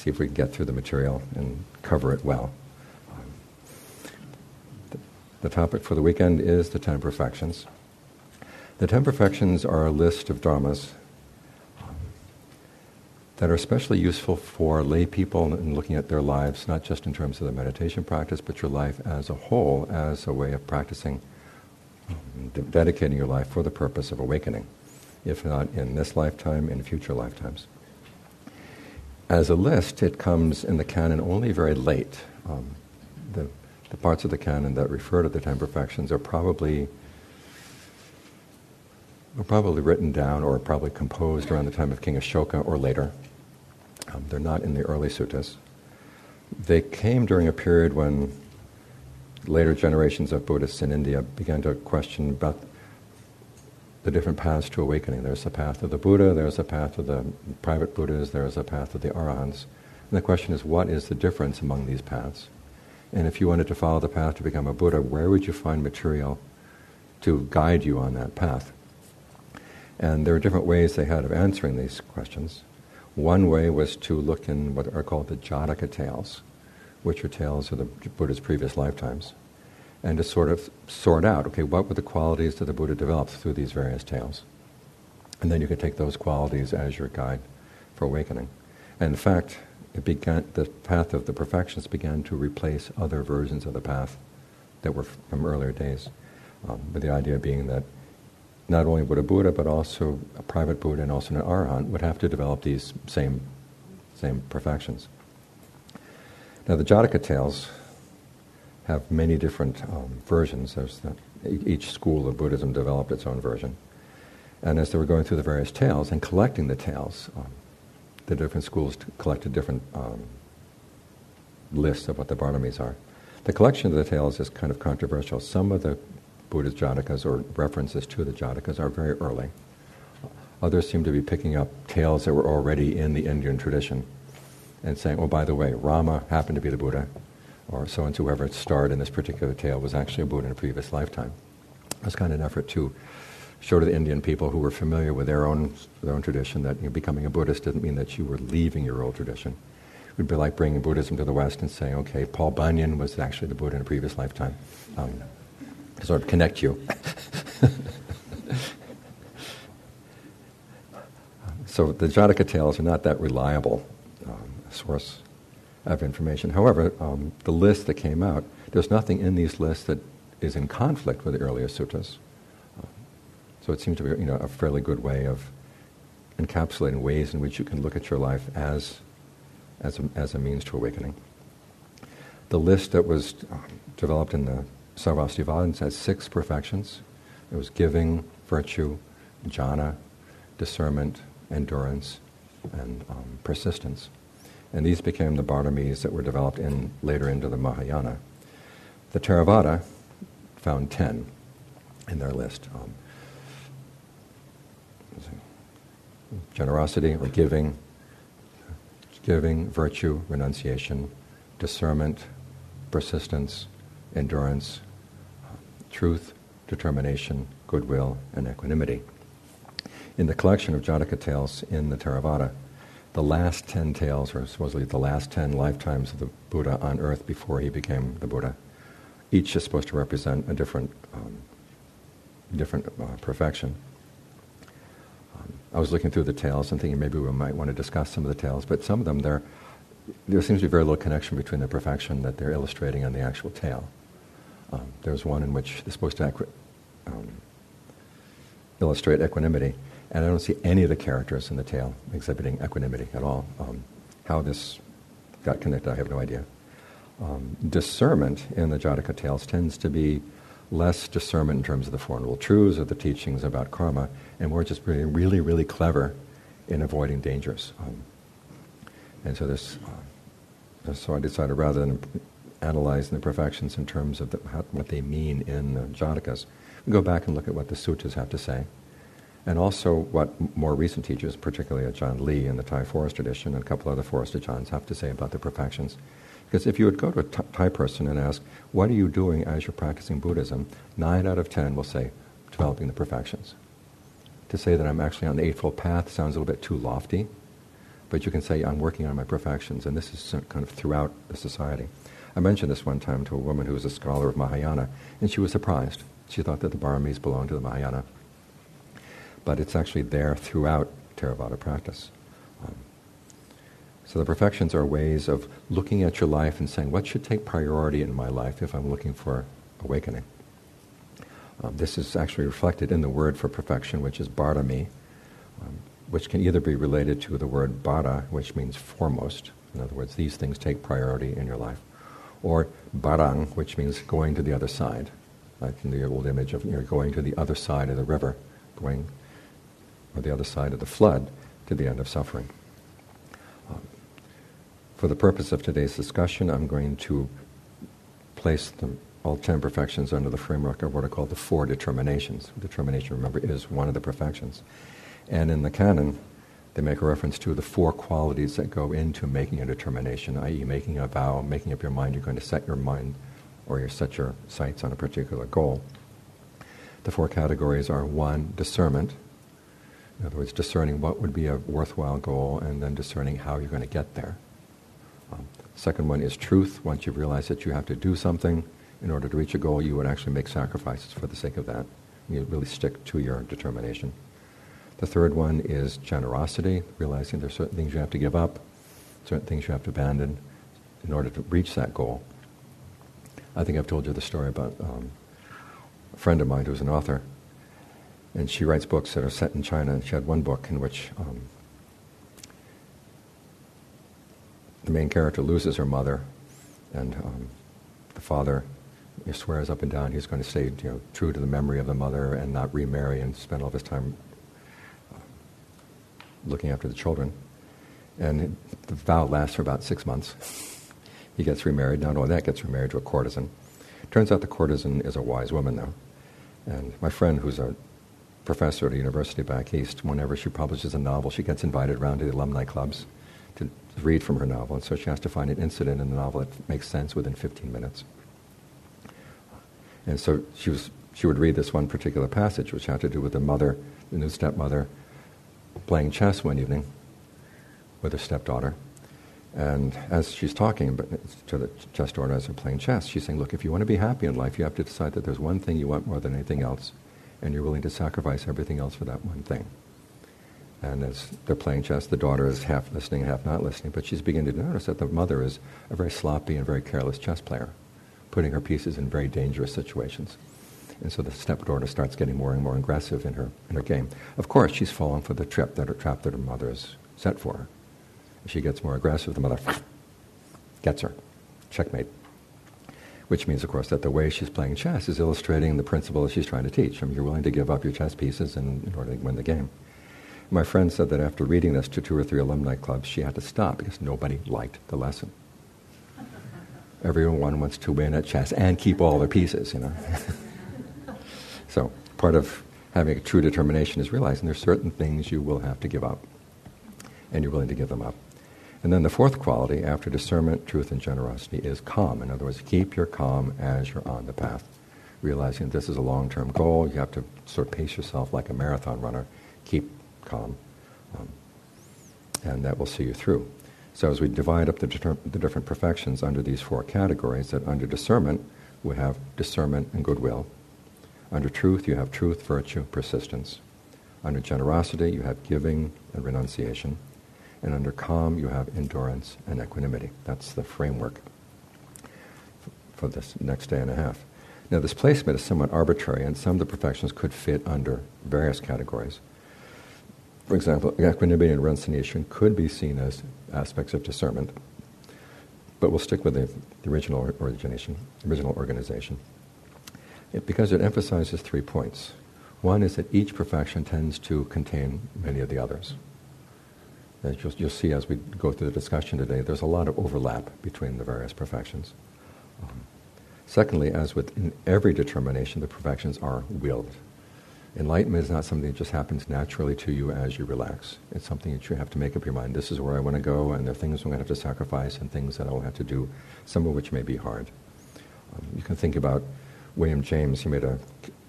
see if we can get through the material and cover it well. The topic for the weekend is the 10 perfections. The 10 perfections are a list of dharmas that are especially useful for lay people in looking at their lives, not just in terms of the meditation practice, but your life as a whole, as a way of practicing, dedicating your life for the purpose of awakening, if not in this lifetime, in future lifetimes. As a list, it comes in the canon only very late. The parts of the canon that refer to the 10 perfections are probably written down or probably composed around the time of King Ashoka or later. They're not in the early suttas. They came during a period when later generations of Buddhists in India began to question about the different paths to awakening. There's the path of the Buddha, there's the path of the private Buddhas, there's the path of the Arahants. And the question is, what is the difference among these paths? And if you wanted to follow the path to become a Buddha, where would you find material to guide you on that path? And there are different ways they had of answering these questions. One way was to look in what are called the Jataka tales, which are tales of the Buddha's previous lifetimes, and to sort of sort out, okay, what were the qualities that the Buddha developed through these various tales? And then you could take those qualities as your guide for awakening. And in fact, the path of the perfections began to replace other versions of the path that were from earlier days, with the idea being that not only would a Buddha, but also a private Buddha and also an Arahant would have to develop these same perfections. Now the Jataka tales have many different versions. Each school of Buddhism developed its own version. And as they were going through the various tales and collecting the tales, the different schools collected different lists of what the Varnamis are. The collection of the tales is kind of controversial. Some of the Buddha's Jatakas or references to the Jatakas are very early. Others seem to be picking up tales that were already in the Indian tradition and saying, oh, by the way, Rama happened to be the Buddha, or so-and-so, whoever starred in this particular tale was actually a Buddha in a previous lifetime. It was kind of an effort to show to the Indian people who were familiar with their own tradition that becoming a Buddhist didn't mean that you were leaving your old tradition. It would be like bringing Buddhism to the West and saying, okay, Paul Bunyan was actually the Buddha in a previous lifetime. To sort of connect you. So the Jataka tales are not that reliable source of information. However, the list that came out, there's nothing in these lists that is in conflict with the earlier suttas. So it seems to be, a fairly good way of encapsulating ways in which you can look at your life as a means to awakening. The list that was developed in the Sarvastivadins has 6 perfections. It was giving, virtue, jhana, discernment, endurance, and persistence. And these became the Varnamis that were developed later into the Mahayana. The Theravada found 10 in their list. Generosity or giving, virtue, renunciation, discernment, persistence, endurance, truth, determination, goodwill, and equanimity. In the collection of Jataka tales in the Theravada, the last 10 tales, or supposedly the last 10 lifetimes of the Buddha on earth before he became the Buddha, each is supposed to represent a different perfection. I was looking through the tales and thinking maybe we might want to discuss some of the tales, but some of them, there seems to be very little connection between the perfection that they're illustrating and the actual tale. There's one in which they're supposed to illustrate equanimity, and I don't see any of the characters in the tale exhibiting equanimity at all. How this got connected, I have no idea. Discernment in the Jataka tales tends to be less discernment in terms of the Four Noble Truths or the teachings about karma, and more just really, really clever in avoiding dangers. And so so I decided rather than analyzing the perfections in terms of what they mean in the Jatakas, we go back and look at what the suttas have to say, and also what more recent teachers, particularly Ajahn Lee in the Thai forest tradition and a couple other forest Ajahns, have to say about the perfections. Because if you would go to a Thai person and ask, what are you doing as you're practicing Buddhism, 9 out of 10 will say, developing the perfections. To say that I'm actually on the Eightfold Path sounds a little bit too lofty. But you can say, I'm working on my perfections, and this is kind of throughout the society. I mentioned this one time to a woman who was a scholar of Mahayana, and she was surprised. She thought that the Paramis belonged to the Mahayana. But it's actually there throughout Theravada practice. So the perfections are ways of looking at your life and saying, what should take priority in my life if I'm looking for awakening? This is actually reflected in the word for perfection, which is bharami, which can either be related to the word bhara, which means foremost. In other words, these things take priority in your life. Or bharang, which means going to the other side. Like in the old image of going to the other side of the river, going or the other side of the flood to the end of suffering. For the purpose of today's discussion, I'm going to place all 10 perfections under the framework of what are called the 4 determinations. Determination, remember, is one of the perfections. And in the canon, they make a reference to the 4 qualities that go into making a determination, i.e. making a vow, making up your mind, you're going to set your mind or you set your sights on a particular goal. The 4 categories are 1, discernment. In other words, discerning what would be a worthwhile goal and then discerning how you're going to get there. Second one is truth. Once you've realized that you have to do something in order to reach a goal, you would actually make sacrifices for the sake of that. You really stick to your determination. The third one is generosity, realizing there's certain things you have to give up, certain things you have to abandon in order to reach that goal. I think I've told you the story about a friend of mine who's an author, and she writes books that are set in China, and she had one book in which the main character loses her mother, and the father swears up and down he's going to stay true to the memory of the mother and not remarry and spend all of his time looking after the children. And the vow lasts for about 6 months. He gets remarried. Not only that, gets remarried to a courtesan. Turns out the courtesan is a wise woman now. And my friend, who's a professor at a university back east, whenever she publishes a novel, she gets invited around to the alumni clubs to read from her novel. And so she has to find an incident in the novel that makes sense within 15 minutes. And so she would read this one particular passage, which had to do with the new stepmother, playing chess one evening with her stepdaughter. And as she's talking to the chess daughter as they're playing chess, she's saying, look, if you want to be happy in life, you have to decide that there's one thing you want more than anything else, and you're willing to sacrifice everything else for that one thing. And as they're playing chess, the daughter is half listening, half not listening, but she's beginning to notice that the mother is a very sloppy and very careless chess player, putting her pieces in very dangerous situations. And so the stepdaughter starts getting more and more aggressive in her game. Of course, she's fallen for the trap that her mother has set for her. If she gets more aggressive, the mother gets her. Checkmate. Which means, of course, that the way she's playing chess is illustrating the principle that she's trying to teach. I mean, you're willing to give up your chess pieces in order to win the game. My friend said that after reading this to 2 or 3 alumni clubs, she had to stop because nobody liked the lesson. Everyone wants to win at chess and keep all their pieces, So part of having a true determination is realizing there's certain things you will have to give up, and you're willing to give them up. And then the 4th quality, after discernment, truth, and generosity, is calm. In other words, keep your calm as you're on the path. Realizing this is a long-term goal, you have to sort of pace yourself like a marathon runner. Keep calm, and that will see you through. So as we divide up the different perfections under these 4 categories, that under discernment, we have discernment and goodwill. Under truth, you have truth, virtue, persistence. Under generosity, you have giving and renunciation. And under calm, you have endurance and equanimity. That's the framework for this next day and a half. Now, this placement is somewhat arbitrary, and some of the perfections could fit under various categories. For example, equanimity and renunciation could be seen as aspects of discernment, but we'll stick with the original organization. Because it emphasizes 3 points. One is that each perfection tends to contain many of the others. As you'll see as we go through the discussion today, there's a lot of overlap between the various perfections. Secondly, as with in every determination, the perfections are willed. Enlightenment is not something that just happens naturally to you as you relax. It's something that you have to make up your mind. This is where I want to go, and there are things I'm going to have to sacrifice and things that I will have to do, some of which may be hard. You can think about William James. He made a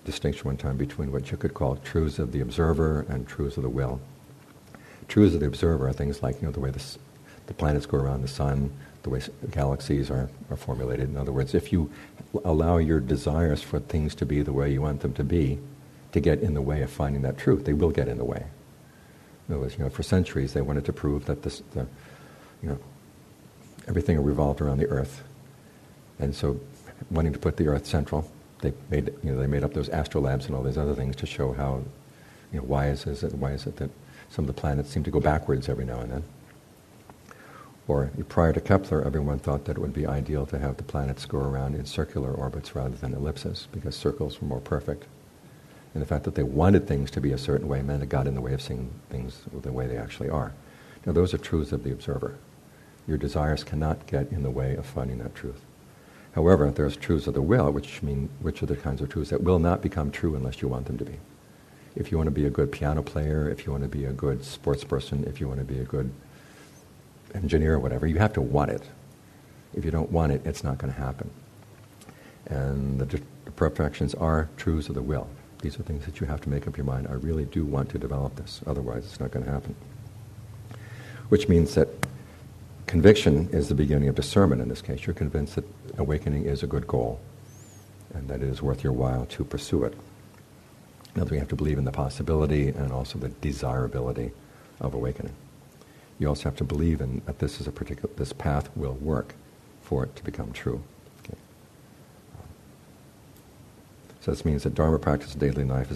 distinction one time between what you could call truths of the observer and truths of the will. Truths of the observer are things like, the way the planets go around the sun, the way galaxies are formulated. In other words, if you allow your desires for things to be the way you want them to be, to get in the way of finding that truth, they will get in the way. In other words, for centuries they wanted to prove that everything revolved around the earth, and so wanting to put the earth central, they made up those astrolabes and all these other things to show how, why is it that some of the planets seem to go backwards every now and then. Or prior to Kepler, everyone thought that it would be ideal to have the planets go around in circular orbits rather than ellipses, because circles were more perfect. And the fact that they wanted things to be a certain way meant it got in the way of seeing things the way they actually are. Now those are truths of the observer. Your desires cannot get in the way of finding that truth. However, there's truths of the will, which are the kinds of truths that will not become true unless you want them to be. If you want to be a good piano player, if you want to be a good sports person, if you want to be a good engineer or whatever, you have to want it. If you don't want it, it's not going to happen. And the perfections are truths of the will. These are things that you have to make up your mind. I really do want to develop this, otherwise it's not going to happen. Which means that conviction is the beginning of discernment in this case. You're convinced that awakening is a good goal and that it is worth your while to pursue it. Now, we have to believe in the possibility and also the desirability of awakening. You also have to believe in that this path will work for it to become true. Okay. So this means that Dharma practice in daily life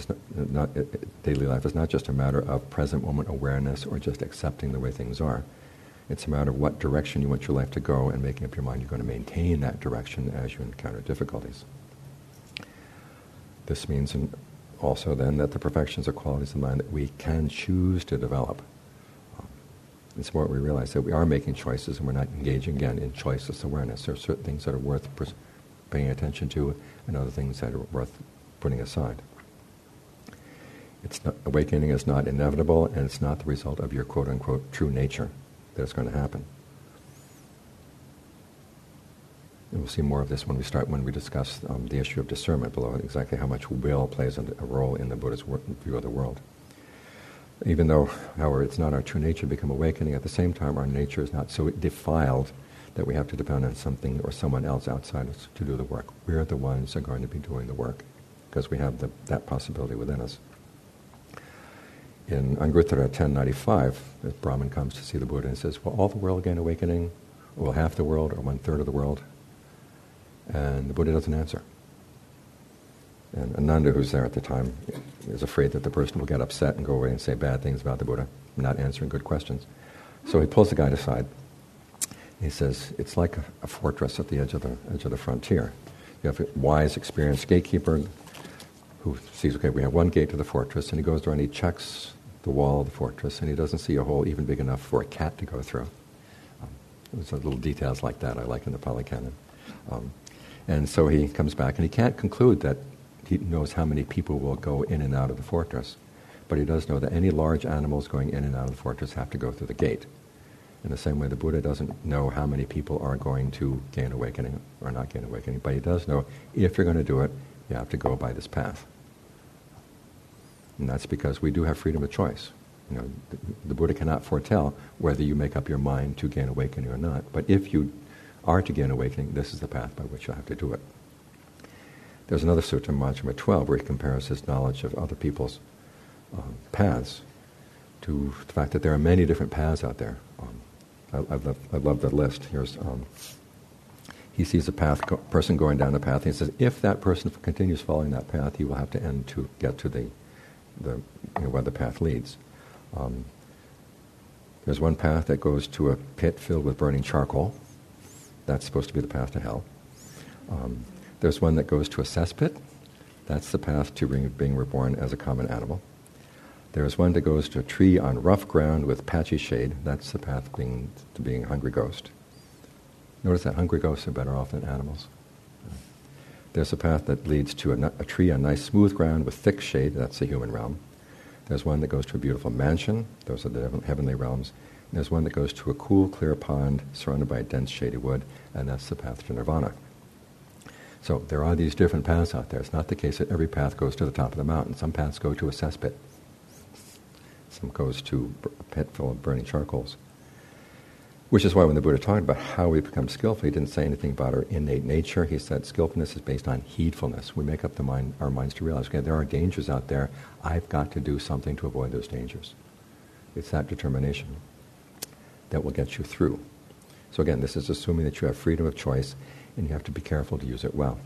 is not just a matter of present moment awareness or just accepting the way things are. It's a matter of what direction you want your life to go and making up your mind you're going to maintain that direction as you encounter difficulties. This means also then that the perfections are qualities of mind that we can choose to develop. It's what we realize that we are making choices and we're not engaging again in choiceless awareness. There are certain things that are worth paying attention to and other things that are worth putting aside. Awakening is not inevitable, and it's not the result of your quote-unquote true nature that it's going to happen. And we'll see more of this when we discuss the issue of discernment below, exactly how much will plays a role in the Buddha's view of the world. Even though, however, it's not our true nature to become awakening, at the same time our nature is not so defiled that we have to depend on something or someone else outside us to do the work. We're the ones that are going to be doing the work because we have that possibility within us. In Anguttara 1095, the Brahmin comes to see the Buddha and says, will all the world gain awakening? Or will half the world or 1/3 of the world? And the Buddha doesn't answer. And Ananda, who's there at the time, is afraid that the person will get upset and go away and say bad things about the Buddha, not answering good questions. So he pulls the guy aside. He says, it's like a fortress at the edge of the frontier. You have a wise, experienced gatekeeper who sees, okay, we have one gate to the fortress, and he goes around and he checks the wall of the fortress, and he doesn't see a hole even big enough for a cat to go through. There's little details like that I like in the Pali Canon. And so he comes back, and he can't conclude that he knows how many people will go in and out of the fortress, but he does know that any large animals going in and out of the fortress have to go through the gate. In the same way, the Buddha doesn't know how many people are going to gain awakening or not gain awakening, but he does know if you're going to do it, you have to go by this path. And that's because we do have freedom of choice. The Buddha cannot foretell whether you make up your mind to gain awakening or not, but if you are to gain awakening, this is the path by which you have to do it. There's another sutta, Majjhima 12, where he compares his knowledge of other people's paths to the fact that there are many different paths out there. I love the list. Here's he sees a person going down the path. And he says, if that person continues following that path, he will have to end to get to where the path leads. There's one path that goes to a pit filled with burning charcoal. That's supposed to be the path to hell. There's one that goes to a cesspit. That's the path to being reborn as a common animal. There's one that goes to a tree on rough ground with patchy shade. That's the path to being a hungry ghost. Notice that hungry ghosts are better off than animals. There's a path that leads to a tree on nice smooth ground with thick shade. That's the human realm. There's one that goes to a beautiful mansion. Those are the heavenly realms. And there's one that goes to a cool, clear pond surrounded by dense, shady wood, and that's the path to nirvana. So there are these different paths out there. It's not the case that every path goes to the top of the mountain. Some paths go to a cesspit. Some goes to a pit full of burning charcoals. Which is why when the Buddha talked about how we become skillful, he didn't say anything about our innate nature. He said skillfulness is based on heedfulness. We make up our minds to realize, okay, there are dangers out there. I've got to do something to avoid those dangers. It's that determination that will get you through. So again, this is assuming that you have freedom of choice and you have to be careful to use it well.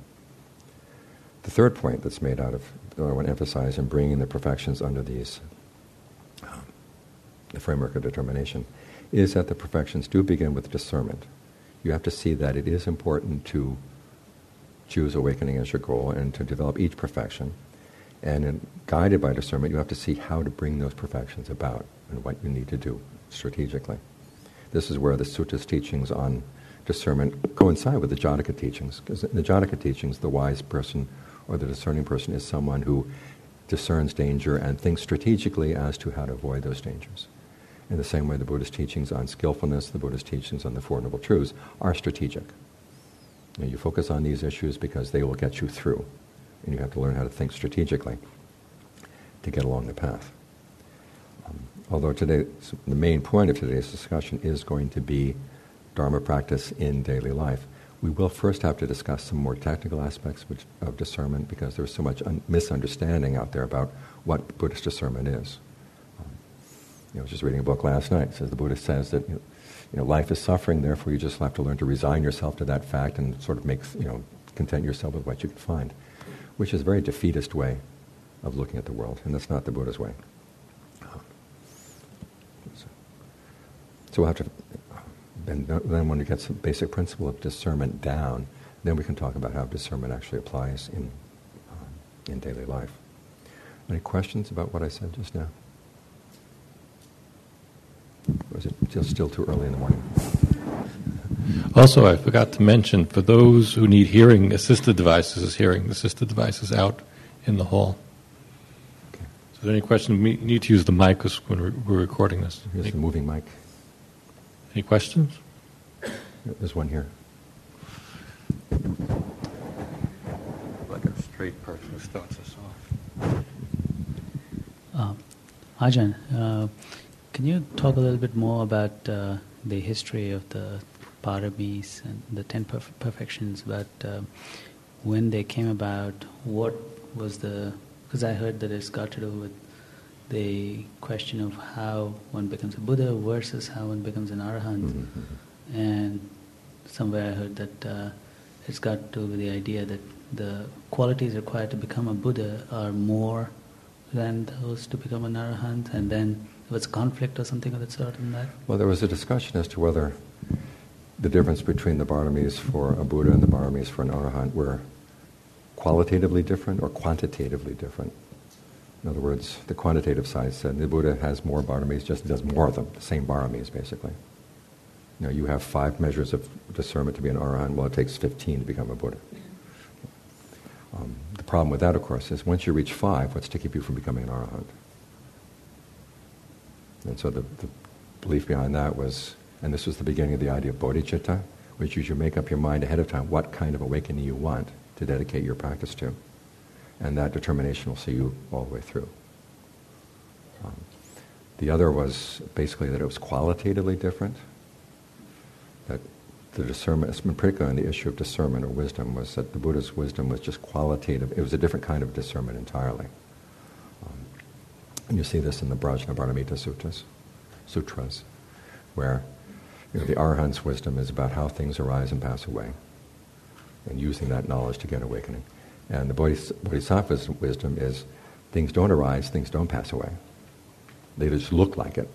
The third point that's made out of, that I want to emphasize in bringing the perfections under these, the framework of determination, is that the perfections do begin with discernment. You have to see that it is important to choose awakening as your goal and to develop each perfection. And guided by discernment, you have to see how to bring those perfections about and what you need to do strategically. This is where the Sutta's teachings on discernment coincide with the Jataka teachings. Because in the Jataka teachings, the wise person or the discerning person is someone who discerns danger and thinks strategically as to how to avoid those dangers. In the same way, the Buddhist teachings on skillfulness, the Buddhist teachings on the Four Noble Truths are strategic. You focus on these issues because they will get you through. And you have to learn how to think strategically to get along the path. Although today, the main point of today's discussion is going to be Dharma practice in daily life, we will first have to discuss some more technical aspects of discernment because there's so much misunderstanding out there about what Buddhist discernment is. I was just reading a book last night. It says the Buddha says that life is suffering, therefore you just have to learn to resign yourself to that fact and sort of content yourself with what you can find, which is a very defeatist way of looking at the world, and that's not the Buddha's way. So we'll have to, and then when we get some basic principle of discernment down, then we can talk about how discernment actually applies in daily life. Any questions about what I said just now? Or is it still too early in the morning? Also, I forgot to mention, for those who need hearing assisted devices out in the hall. Okay. So if there are any questions, we need to use the mic when we're recording this. Here's the moving mic. Any questions? There's one here. Like a straight person who starts us off. Ajahn, can you talk a little bit more about the history of the paramis and the 10 perfections, about when they came about, what was because I heard that it's got to do with the question of how one becomes a Buddha versus how one becomes an Arahant. Mm-hmm. And somewhere I heard that it's got to do with the idea that the qualities required to become a Buddha are more than those to become an Arahant, and then there was conflict or something of that sort in that? Well, there was a discussion as to whether the difference between the paramis for a Buddha and the paramis for an Arahant were qualitatively different or quantitatively different. In other words, the quantitative side said the Buddha has more paramis, just does more of them, the same paramis basically. You have 5 measures of discernment to be an Arahant, well it takes 15 to become a Buddha. The problem with that, of course, is once you reach 5, what's to keep you from becoming an Arahant? And so the belief behind that was, and this was the beginning of the idea of bodhicitta, which is you make up your mind ahead of time what kind of awakening you want to dedicate your practice to. And that determination will see you all the way through. The other was basically that it was qualitatively different, that the discernment, particularly on the issue of discernment or wisdom, was that the Buddha's wisdom was just qualitative. It was a different kind of discernment entirely. And you see this in the Prajnaparamita sutras, where the Arahant's wisdom is about how things arise and pass away, and using that knowledge to get awakening. And the Bodhisattva's wisdom is things don't arise, things don't pass away. They just look like it.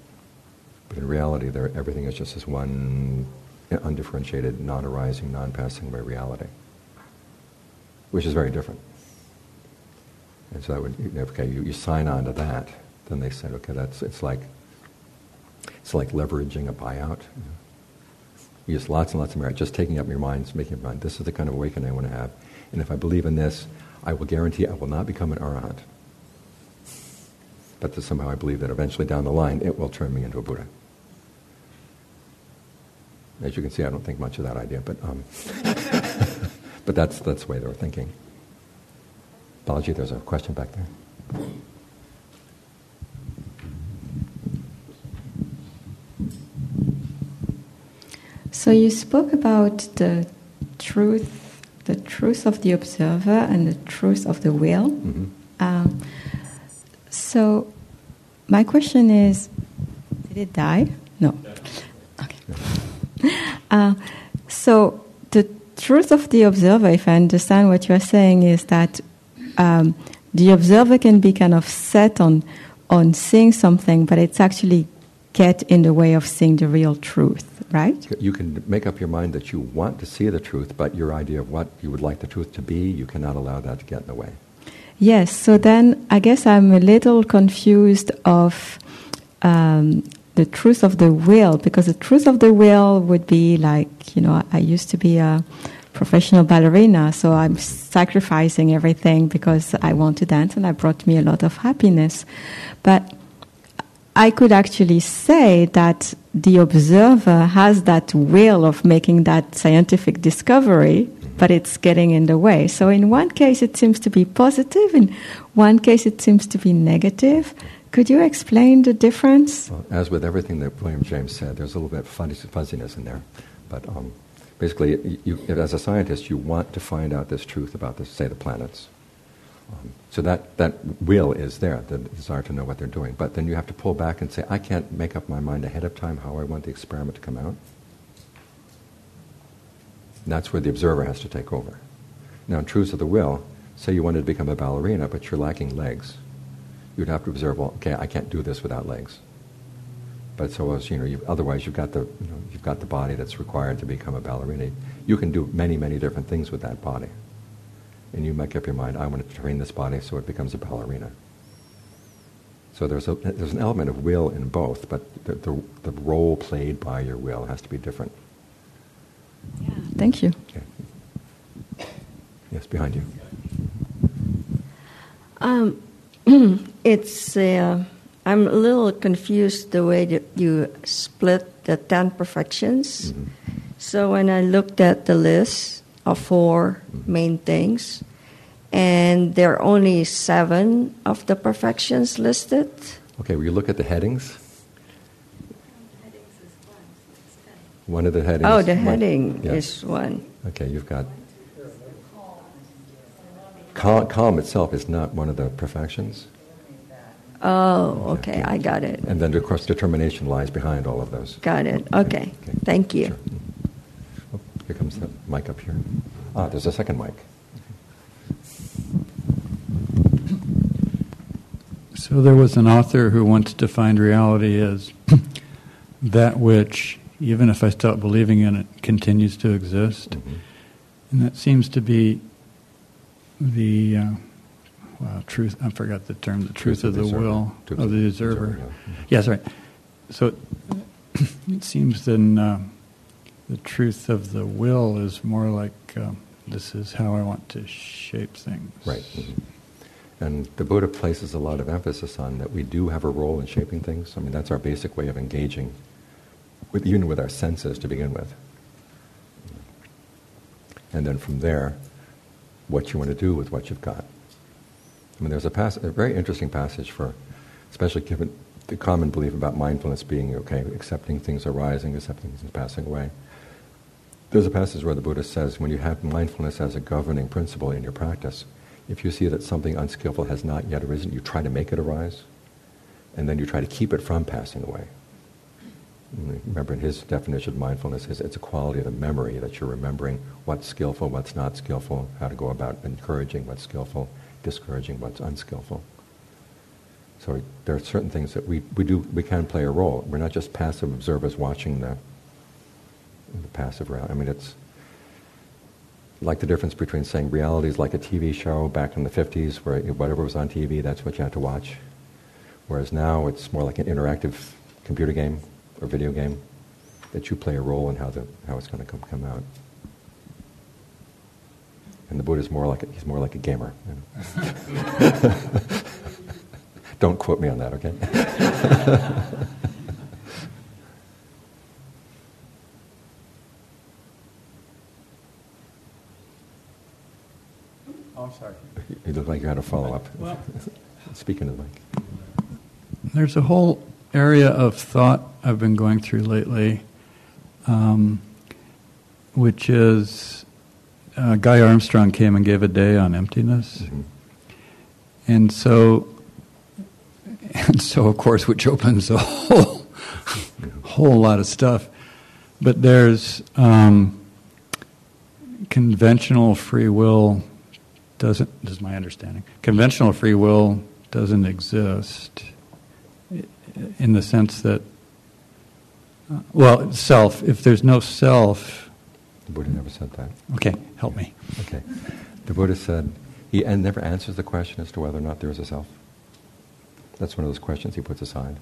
But in reality, everything is just this one undifferentiated, non-arising, non-passing away reality, which is very different. And so that would, you sign on to that, then they said, okay, it's like leveraging a buyout. You use lots and lots of merit, just taking up your mind, making up your mind, this is the kind of awakening I want to have. And if I believe in this, I will guarantee I will not become an Arahant. But somehow I believe that eventually down the line, it will turn me into a Buddha. As you can see, I don't think much of that idea, but but that's the way they were thinking. Balaji, there's a question back there. So you spoke about the truth of the observer and the truth of the will. Mm-hmm. So my question is, did it die? No. Okay. So the truth of the observer, if I understand what you are saying, is that the observer can be kind of set on seeing something, but it's actually get in the way of seeing the real truth, right? You can make up your mind that you want to see the truth, but your idea of what you would like the truth to be, you cannot allow that to get in the way. Yes, so then I guess I'm a little confused of the truth of the will, because the truth of the will would be like, I used to be a professional ballerina, so I'm sacrificing everything because I want to dance, and that brought me a lot of happiness. But I could actually say that the observer has that will of making that scientific discovery, but it's getting in the way. So in one case it seems to be positive, in one case it seems to be negative. Could you explain the difference? Well, as with everything that William James said, there's a little bit of fuzziness in there. But basically, as a scientist, you want to find out this truth about, say, the planets. So that will is there, the desire to know what they're doing. But then you have to pull back and say, I can't make up my mind ahead of time how I want the experiment to come out. And that's where the observer has to take over. Now, in truths of the will, say you wanted to become a ballerina, but you're lacking legs. You'd have to observe, well, okay, I can't do this without legs. But so as otherwise you've got the body that's required to become a ballerina. You can do many, many different things with that body. And you make up your mind, I want to train this body so it becomes a ballerina. So there's an element of will in both, but the role played by your will has to be different. Yeah, thank you. Okay. Yes, behind you. I'm a little confused the way that you split the 10 perfections. Mm-hmm. So when I looked at the list of 4 main things, and there are only 7 of the perfections listed. Okay, will you look at the headings? One of the headings. Oh, the heading is 1. Okay, you've got... Calm itself is not one of the perfections. Oh, okay, I got it. And then, of course, determination lies behind all of those. Got it. Okay. Thank you. Sure. Oh, here comes the mic up here. There's a second mic. So there was an author who once defined reality as that which, even if I stop believing in it, continues to exist. Mm-hmm. And that seems to be the truth. I forgot the term. The truth of the will of the observer. Yeah. Yes, right. So it seems then the truth of the will is more like this is how I want to shape things. Right. Mm-hmm. And the Buddha places a lot of emphasis on that we do have a role in shaping things. I mean, that's our basic way of engaging, even with our senses to begin with. And then from there, what you want to do with what you've got. I mean, there's a very interesting passage for, especially given the common belief about mindfulness being, okay, accepting things arising, accepting things passing away. There's a passage where the Buddha says, when you have mindfulness as a governing principle in your practice, if you see that something unskillful has not yet arisen, you try to make it arise, and then you try to keep it from passing away. Remember, in his definition of mindfulness, it's a quality of the memory, that you're remembering what's skillful, what's not skillful, how to go about encouraging what's skillful, discouraging what's unskillful. So there are certain things that we can play a role. We're not just passive observers watching the passive reality. I mean, it's like the difference between saying reality is like a TV show back in the 50s, where whatever was on TV, that's what you had to watch. Whereas now it's more like an interactive computer game or video game that you play a role in how it's going to come out. And the Buddha's he's more like a gamer. You know? Don't quote me on that, okay? Oh, I'm sorry. You look like you had a follow-up. Well, Speaking of the mic. there's a whole area of thought I've been going through lately which is Guy Armstrong came and gave a day on emptiness. Mm-hmm. And so of course, which opens a whole lot of stuff. But there's conventional free will this is my understanding. Conventional free will doesn't exist in the sense that, self, if there's no self... The Buddha never said that. Okay, help me. Okay. The Buddha said, he never answers the question as to whether or not there is a self. That's one of those questions he puts aside.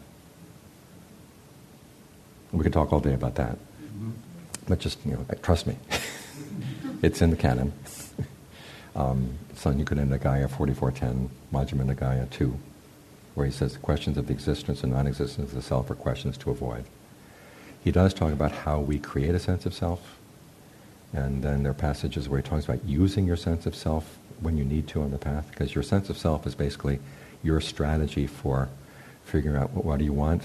We could talk all day about that. Mm-hmm. But just, trust me. It's in the canon. Sanyukana Nikaya 4410, Majjhima Nikaya 2, where he says questions of the existence and non-existence of the self are questions to avoid. He does talk about how we create a sense of self, and then there are passages where he talks about using your sense of self when you need to on the path, because your sense of self is basically your strategy for figuring out what do you want,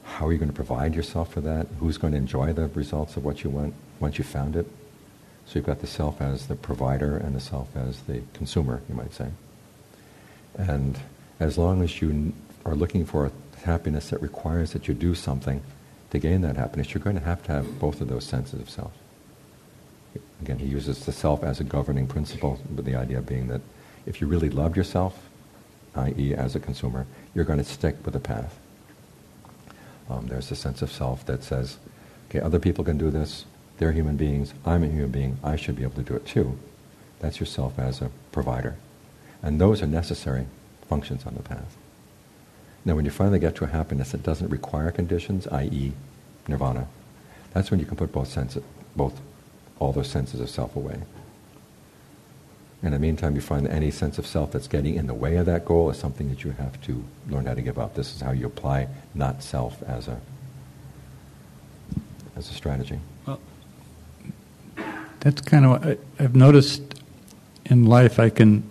how are you going to provide yourself for that, who's going to enjoy the results of what you want once you've found it. So you've got the self as the provider and the self as the consumer, you might say. And as long as you are looking for happiness that requires that you do something to gain that happiness, you're going to have both of those senses of self. Again, he uses the self as a governing principle, with the idea being that if you really love yourself, i.e. as a consumer, you're going to stick with the path. There's a sense of self that says, okay, other people can do this, they're human beings, I'm a human being, I should be able to do it too. That's yourself as a provider. And those are necessary functions on the path. Now when you finally get to a happiness that doesn't require conditions, i.e. nirvana, that's when you can put all those senses of self away. In the meantime, you find that any sense of self that's getting in the way of that goal is something that you have to learn how to give up. This is how you apply not self as a strategy. Well, that's kind of what I've noticed in life. I can,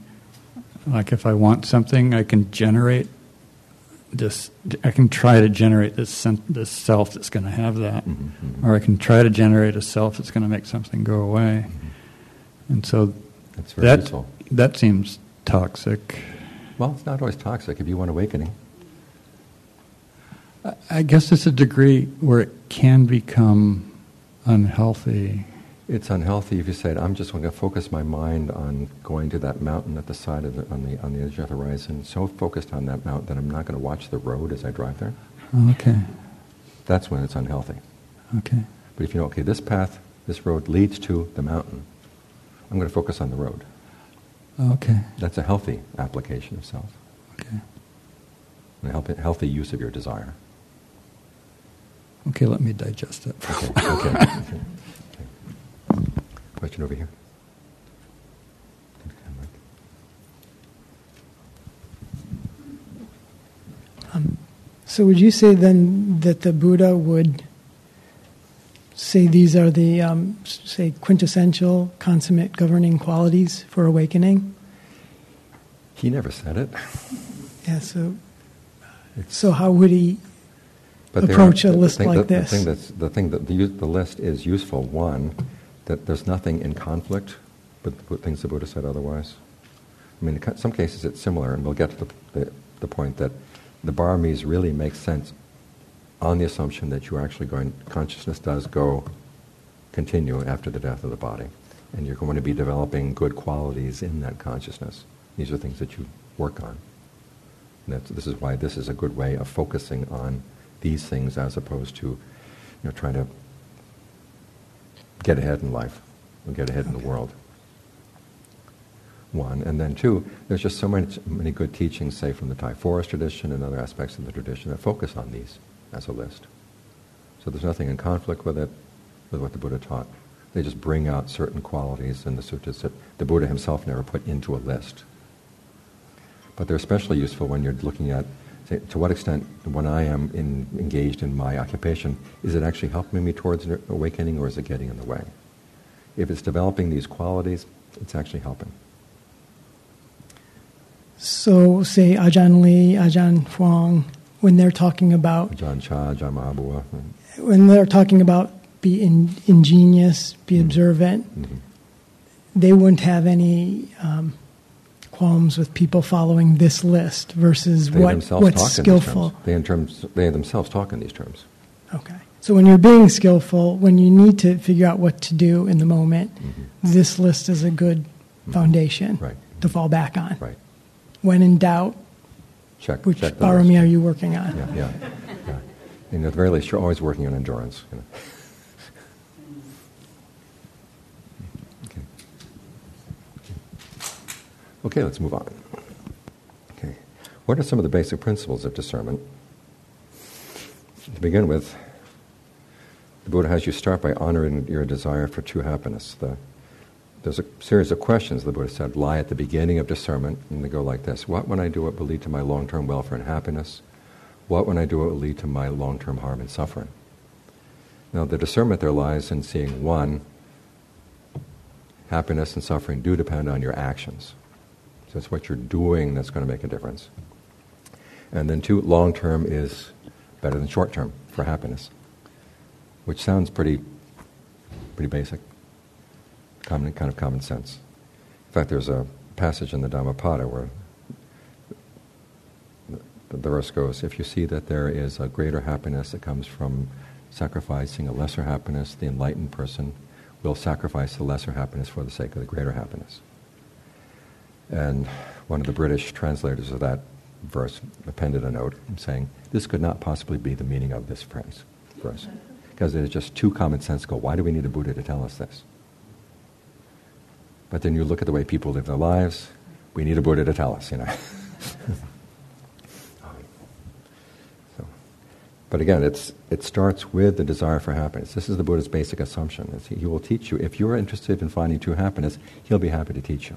like if I want something, I can generate this, I can try to generate this self that's going to have that. Mm-hmm. Or I can try to generate a self that's going to make something go away. Mm-hmm. And so that's very useful. That seems toxic. Well, it's not always toxic if you want awakening. I guess it's a degree where it can become unhealthy. It's unhealthy if you say, I'm just going to focus my mind on going to that mountain at the side of on the edge of the horizon, so focused on that mountain that I'm not going to watch the road as I drive there. Okay. That's when it's unhealthy. Okay. But if you know, okay, this road leads to the mountain, I'm going to focus on the road. Okay. That's a healthy application of self. Okay. And a healthy use of your desire. Okay, let me digest that. Okay. Question over here. So would you say then that the Buddha would say these are the, say, quintessential, consummate governing qualities for awakening? He never said it. Yeah, so how would he approach a list like this? The thing that the list is useful, one, that there's nothing in conflict with things the Buddha said otherwise. I mean, in some cases it's similar, and we'll get to the point that the Baramis really make sense on the assumption that you're actually consciousness does continue after the death of the body, and you're going to be developing good qualities in that consciousness. These are things that you work on. And this is why this is a good way of focusing on these things as opposed to, trying to get ahead in life or get ahead in the world. One, and then two, there's just so many good teachings, say from the Thai forest tradition and other aspects of the tradition that focus on these as a list. So there's nothing in conflict with what the Buddha taught. They just bring out certain qualities in the suttas that the Buddha himself never put into a list. But they're especially useful when you're looking at, say, to what extent, when I am engaged in my occupation, is it actually helping me towards an awakening, or is it getting in the way? If it's developing these qualities, it's actually helping. So, say Ajahn Lee, Ajahn Fuang, when they're talking about Ajahn Chah, Ajahn Mahabua. When they're talking about be ingenious, be observant, they wouldn't have any qualms with people following this list versus what's skillful. They themselves talk in these terms. Okay. So when you're being skillful, when you need to figure out what to do in the moment, this list is a good foundation to fall back on. Right. When in doubt, which parami are you working on? Yeah. And at the very least, you're always working on endurance. Okay, let's move on. Okay, what are some of the basic principles of discernment? To begin with, the Buddha has you start by honoring your desire for true happiness. There's a series of questions, the Buddha said, lie at the beginning of discernment, and they go like this. What when I do what will lead to my long-term welfare and happiness? What when I do what will lead to my long-term harm and suffering? Now, the discernment there lies in seeing, one, happiness and suffering do depend on your actions. So it's what you're doing that's going to make a difference. And then two, long-term is better than short-term for happiness, which sounds pretty basic, kind of common sense. In fact, there's a passage in the Dhammapada where the verse goes, if you see that there is a greater happiness that comes from sacrificing a lesser happiness, the enlightened person will sacrifice the lesser happiness for the sake of the greater happiness. And one of the British translators of that verse appended a note saying, this could not possibly be the meaning of this phrase for us, because it is just too commonsensical. Why do we need a Buddha to tell us this? But then you look at the way people live their lives, we need a Buddha to tell us, But again, it starts with the desire for happiness. This is the Buddha's basic assumption. He will teach you. If you're interested in finding true happiness, he'll be happy to teach you.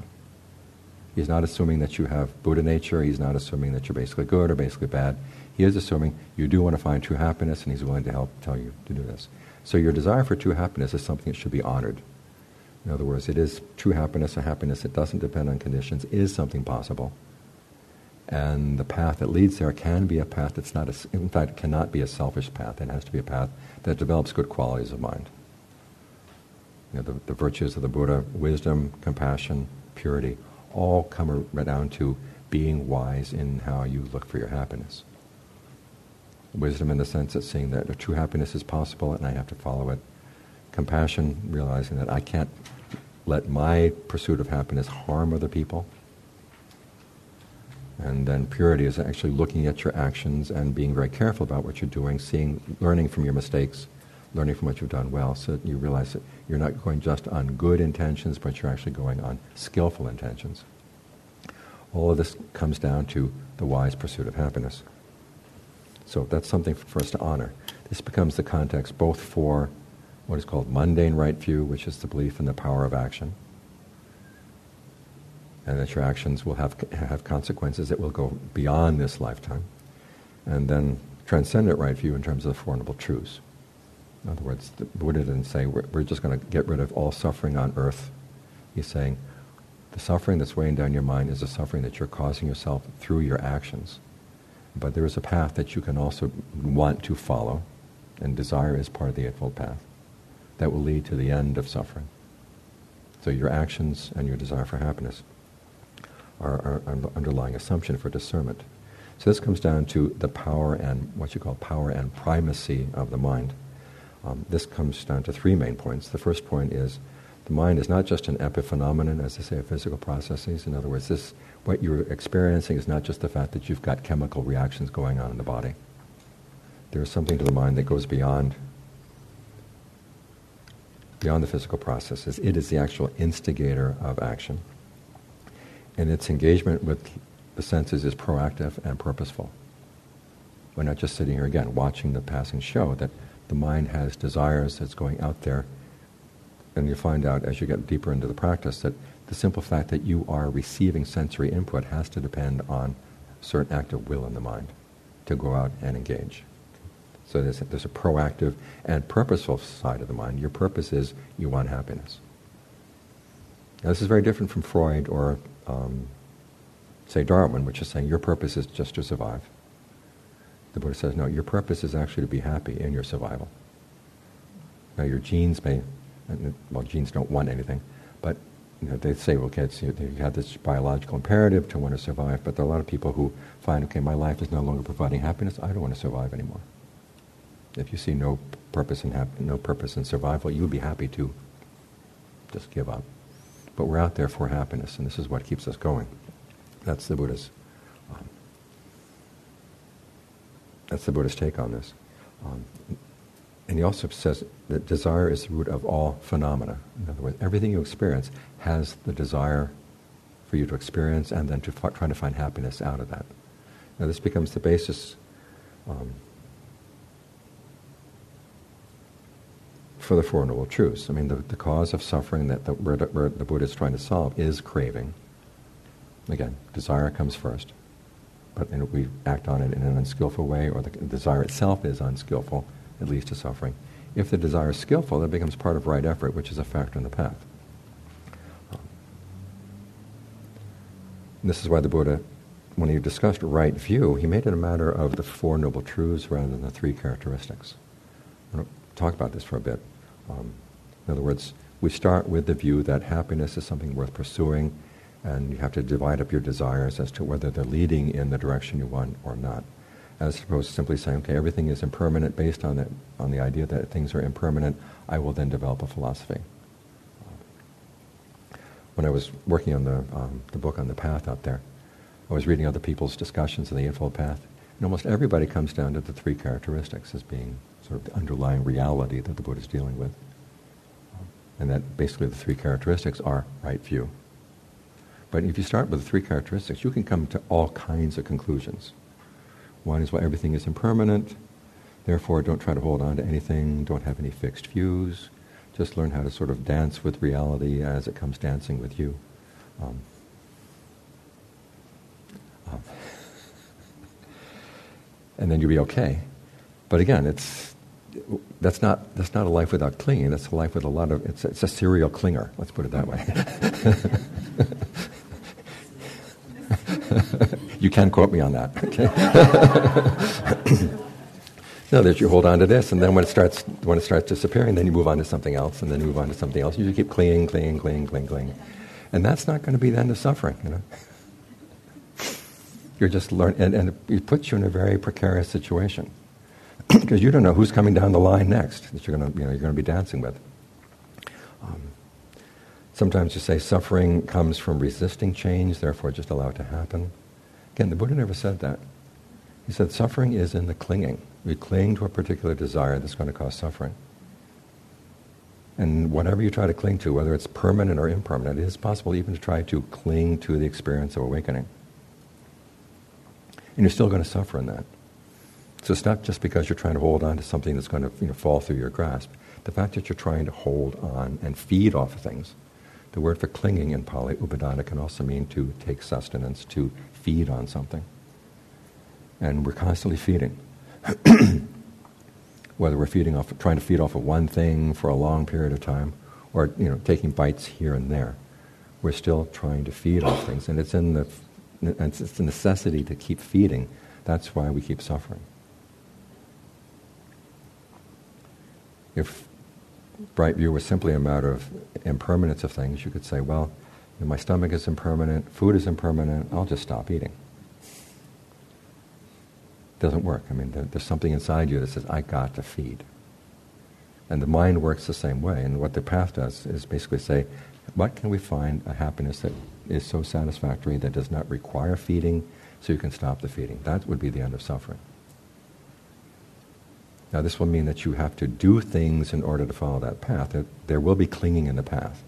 He's not assuming that you have Buddha nature. He's not assuming that you're basically good or basically bad. He is assuming you do want to find true happiness, and he's willing to help tell you to do this. So your desire for true happiness is something that should be honored. In other words, it is true happiness, a happiness that doesn't depend on conditions, is something possible. And the path that leads there can be a path that's not, in fact, cannot be a selfish path. It has to be a path that develops good qualities of mind. The virtues of the Buddha, wisdom, compassion, purity, all come right down to being wise in how you look for your happiness. Wisdom in the sense of seeing that a true happiness is possible and I have to follow it. Compassion, realizing that I can't let my pursuit of happiness harm other people. And then purity is actually looking at your actions and being very careful about what you're doing, learning from your mistakes, learning from what you've done well, so that you realize that you're not going just on good intentions, but you're actually going on skillful intentions. All of this comes down to the wise pursuit of happiness. So that's something for us to honor. This becomes the context both for what is called mundane right view, which is the belief in the power of action, and that your actions will have consequences that will go beyond this lifetime. And then transcendent right view in terms of the Four Noble Truths. In other words, the Buddha didn't say we're just going to get rid of all suffering on earth. He's saying the suffering that's weighing down your mind is the suffering that you're causing yourself through your actions. But there is a path that you can also want to follow, and desire is part of the Eightfold Path, that will lead to the end of suffering. So your actions and your desire for happiness are an underlying assumption for discernment. So this comes down to the power and what you call power and primacy of the mind. This comes down to three main points. The first point is the mind is not just an epiphenomenon, as they say, of physical processes. In other words, what you're experiencing is not just the fact that you've got chemical reactions going on in the body. There is something to the mind that goes beyond the physical processes. It is the actual instigator of action. And its engagement with the senses is proactive and purposeful. We're not just sitting here, again, watching the passing show, that the mind has desires that's going out there. And you find out as you get deeper into the practice that the simple fact that you are receiving sensory input has to depend on a certain act of will in the mind to go out and engage. So there's a proactive and purposeful side of the mind. Your purpose is you want happiness. Now, this is very different from Freud or say Darwin, which is saying your purpose is just to survive. The Buddha says, no, your purpose is actually to be happy in your survival. Now your genes may, well, genes don't want anything, but they say, okay, you have this biological imperative to want to survive, but there are a lot of people who find, okay, my life is no longer providing happiness, I don't want to survive anymore. If you see no purpose in survival, you would be happy to just give up. But we're out there for happiness, and this is what keeps us going. That's the Buddha's take on this. And he also says that desire is the root of all phenomena. In other words, everything you experience has the desire for you to experience and then to try to find happiness out of that. Now this becomes the basis for the Four Noble Truths. I mean, the cause of suffering that the Buddha is trying to solve is craving. Again, desire comes first, but we act on it in an unskillful way, or the desire itself is unskillful, it leads to suffering. If the desire is skillful, that becomes part of right effort, which is a factor in the path. And this is why the Buddha, when he discussed right view, he made it a matter of the Four Noble Truths rather than the three characteristics. I'm going to talk about this for a bit. In other words, we start with the view that happiness is something worth pursuing, and you have to divide up your desires as to whether they're leading in the direction you want or not, as opposed to simply saying, okay, everything is impermanent. Based on the idea that things are impermanent, I will then develop a philosophy. When I was working on the book on the path out there, I was reading other people's discussions of the Eightfold Path, and almost everybody comes down to the three characteristics as being sort of the underlying reality that the Buddha is dealing with. And that basically the three characteristics are right view. But if you start with the three characteristics, you can come to all kinds of conclusions. One is, well, everything is impermanent, therefore don't try to hold on to anything, don't have any fixed views, just learn how to sort of dance with reality as it comes dancing with you. And then you'll be okay. But again, that's not a life without clinging. That's a life with a lot of, it's a serial clinger, let's put it that way. You can quote me on that, okay? No, that you hold on to this, and then when it starts disappearing, then you move on to something else, and then you move on to something else. You just keep clinging. And that's not going to be the end of suffering, You're just learning, and it puts you in a very precarious situation. Because you don't know who's coming down the line next that you're going to be dancing with. Sometimes you say suffering comes from resisting change, therefore just allow it to happen. Again, the Buddha never said that. He said suffering is in the clinging. We cling to a particular desire that's going to cause suffering. And whatever you try to cling to, whether it's permanent or impermanent, it is possible even to try to cling to the experience of awakening. And you're still going to suffer in that. So it's not just because you're trying to hold on to something that's going to fall through your grasp. The fact that you're trying to hold on and feed off of things. The word for clinging in Pali, upadana, can also mean to take sustenance, to feed on something. And we're constantly feeding. Whether we're trying to feed off of one thing for a long period of time, or taking bites here and there, we're still trying to feed off things, and it's the necessity to keep feeding. That's why we keep suffering. If right view was simply a matter of impermanence of things, you could say, well, my stomach is impermanent, food is impermanent, I'll just stop eating. Doesn't work. I mean, there's something inside you that says, I got to feed. And the mind works the same way. And what the path does is basically say, what can we find a happiness that is so satisfactory that does not require feeding, so you can stop the feeding? That would be the end of suffering. Now this will mean that you have to do things in order to follow that path. There will be clinging in the path.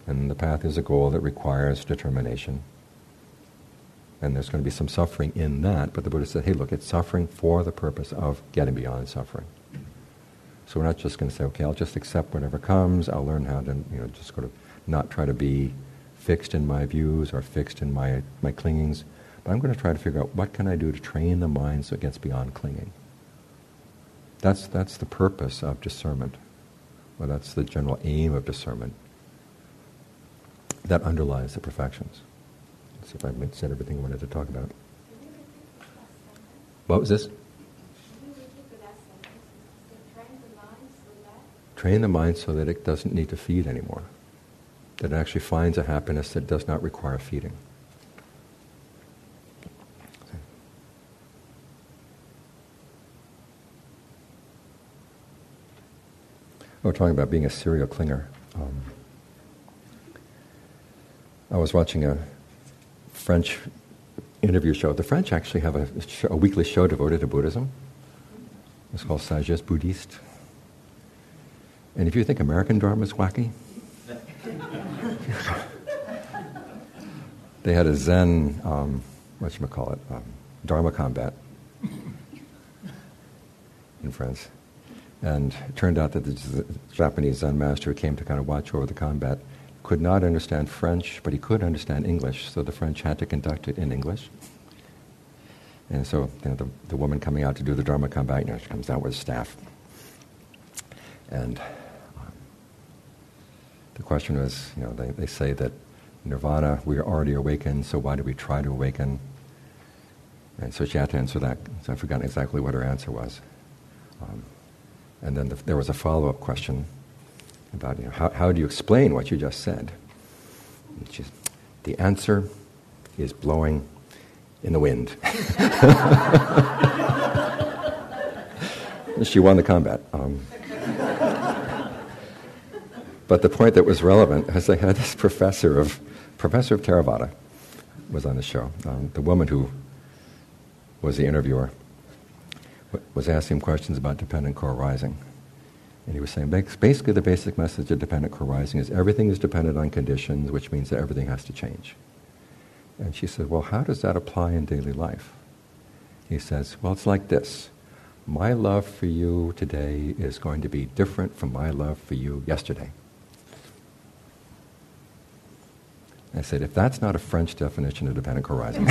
And the path is a goal that requires determination. And there's going to be some suffering in that, but the Buddha said, hey, look, it's suffering for the purpose of getting beyond suffering. So we're not just going to say, okay, I'll just accept whatever comes, I'll learn how to, just sort of not try to be fixed in my views or fixed in my clingings, but I'm going to try to figure out what can I do to train the mind so it gets beyond clinging. That's the purpose of discernment. Well, that's the general aim of discernment. That underlies the perfections. Let's see if I've said everything I wanted to talk about. What was this? Train the mind so that it doesn't need to feed anymore. That it actually finds a happiness that does not require feeding. We're talking about being a serial clinger. I was watching a French interview show. The French actually have a weekly show devoted to Buddhism. It's called Sagesse Bouddhiste. And if you think American Dharma is wacky, they had a Zen, Dharma combat in France. And it turned out that the Japanese Zen master who came to kind of watch over the combat could not understand French, but he could understand English, so the French had to conduct it in English. And so the woman coming out to do the Dharma combat, she comes out with a staff. And the question was, they say that nirvana, we are already awakened, so why do we try to awaken? And so she had to answer that. So I've forgotten exactly what her answer was. And then there was a follow-up question about, how do you explain what you just said? The answer is blowing in the wind. She won the combat. But the point that was relevant is they had this professor of Theravada was on the show. The woman who was the interviewer was asking him questions about dependent co-arising. And he was saying, basically the basic message of dependent co-arising is everything is dependent on conditions, which means that everything has to change. And she said, well, how does that apply in daily life? He says, well, it's like this. My love for you today is going to be different from my love for you yesterday. I said, if that's not a French definition of dependent co-arising.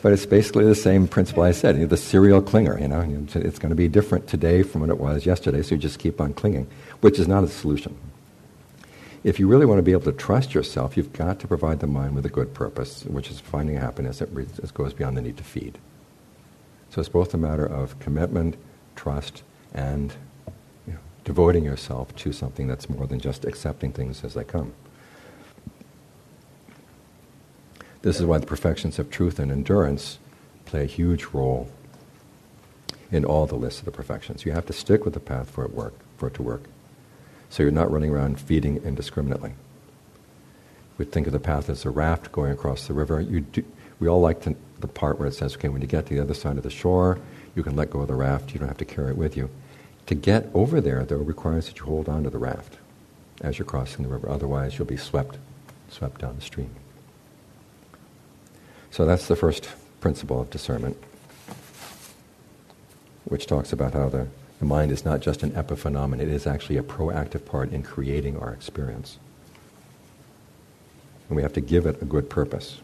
But it's basically the same principle I said, the serial clinger, it's going to be different today from what it was yesterday, so you just keep on clinging, which is not a solution. If you really want to be able to trust yourself, you've got to provide the mind with a good purpose, which is finding happiness that goes beyond the need to feed. So it's both a matter of commitment, trust, and devoting yourself to something that's more than just accepting things as they come. This is why the perfections of truth and endurance play a huge role in all the lists of the perfections. You have to stick with the path for it to work. So you're not running around feeding indiscriminately. We think of the path as a raft going across the river. We all like the part where it says, okay, when you get to the other side of the shore, you can let go of the raft. You don't have to carry it with you. To get over there, though, requires that you hold on to the raft as you're crossing the river. Otherwise, you'll be swept down the stream. So that's the first principle of discernment, which talks about how the mind is not just an epiphenomenon, it is actually a proactive part in creating our experience. And we have to give it a good purpose.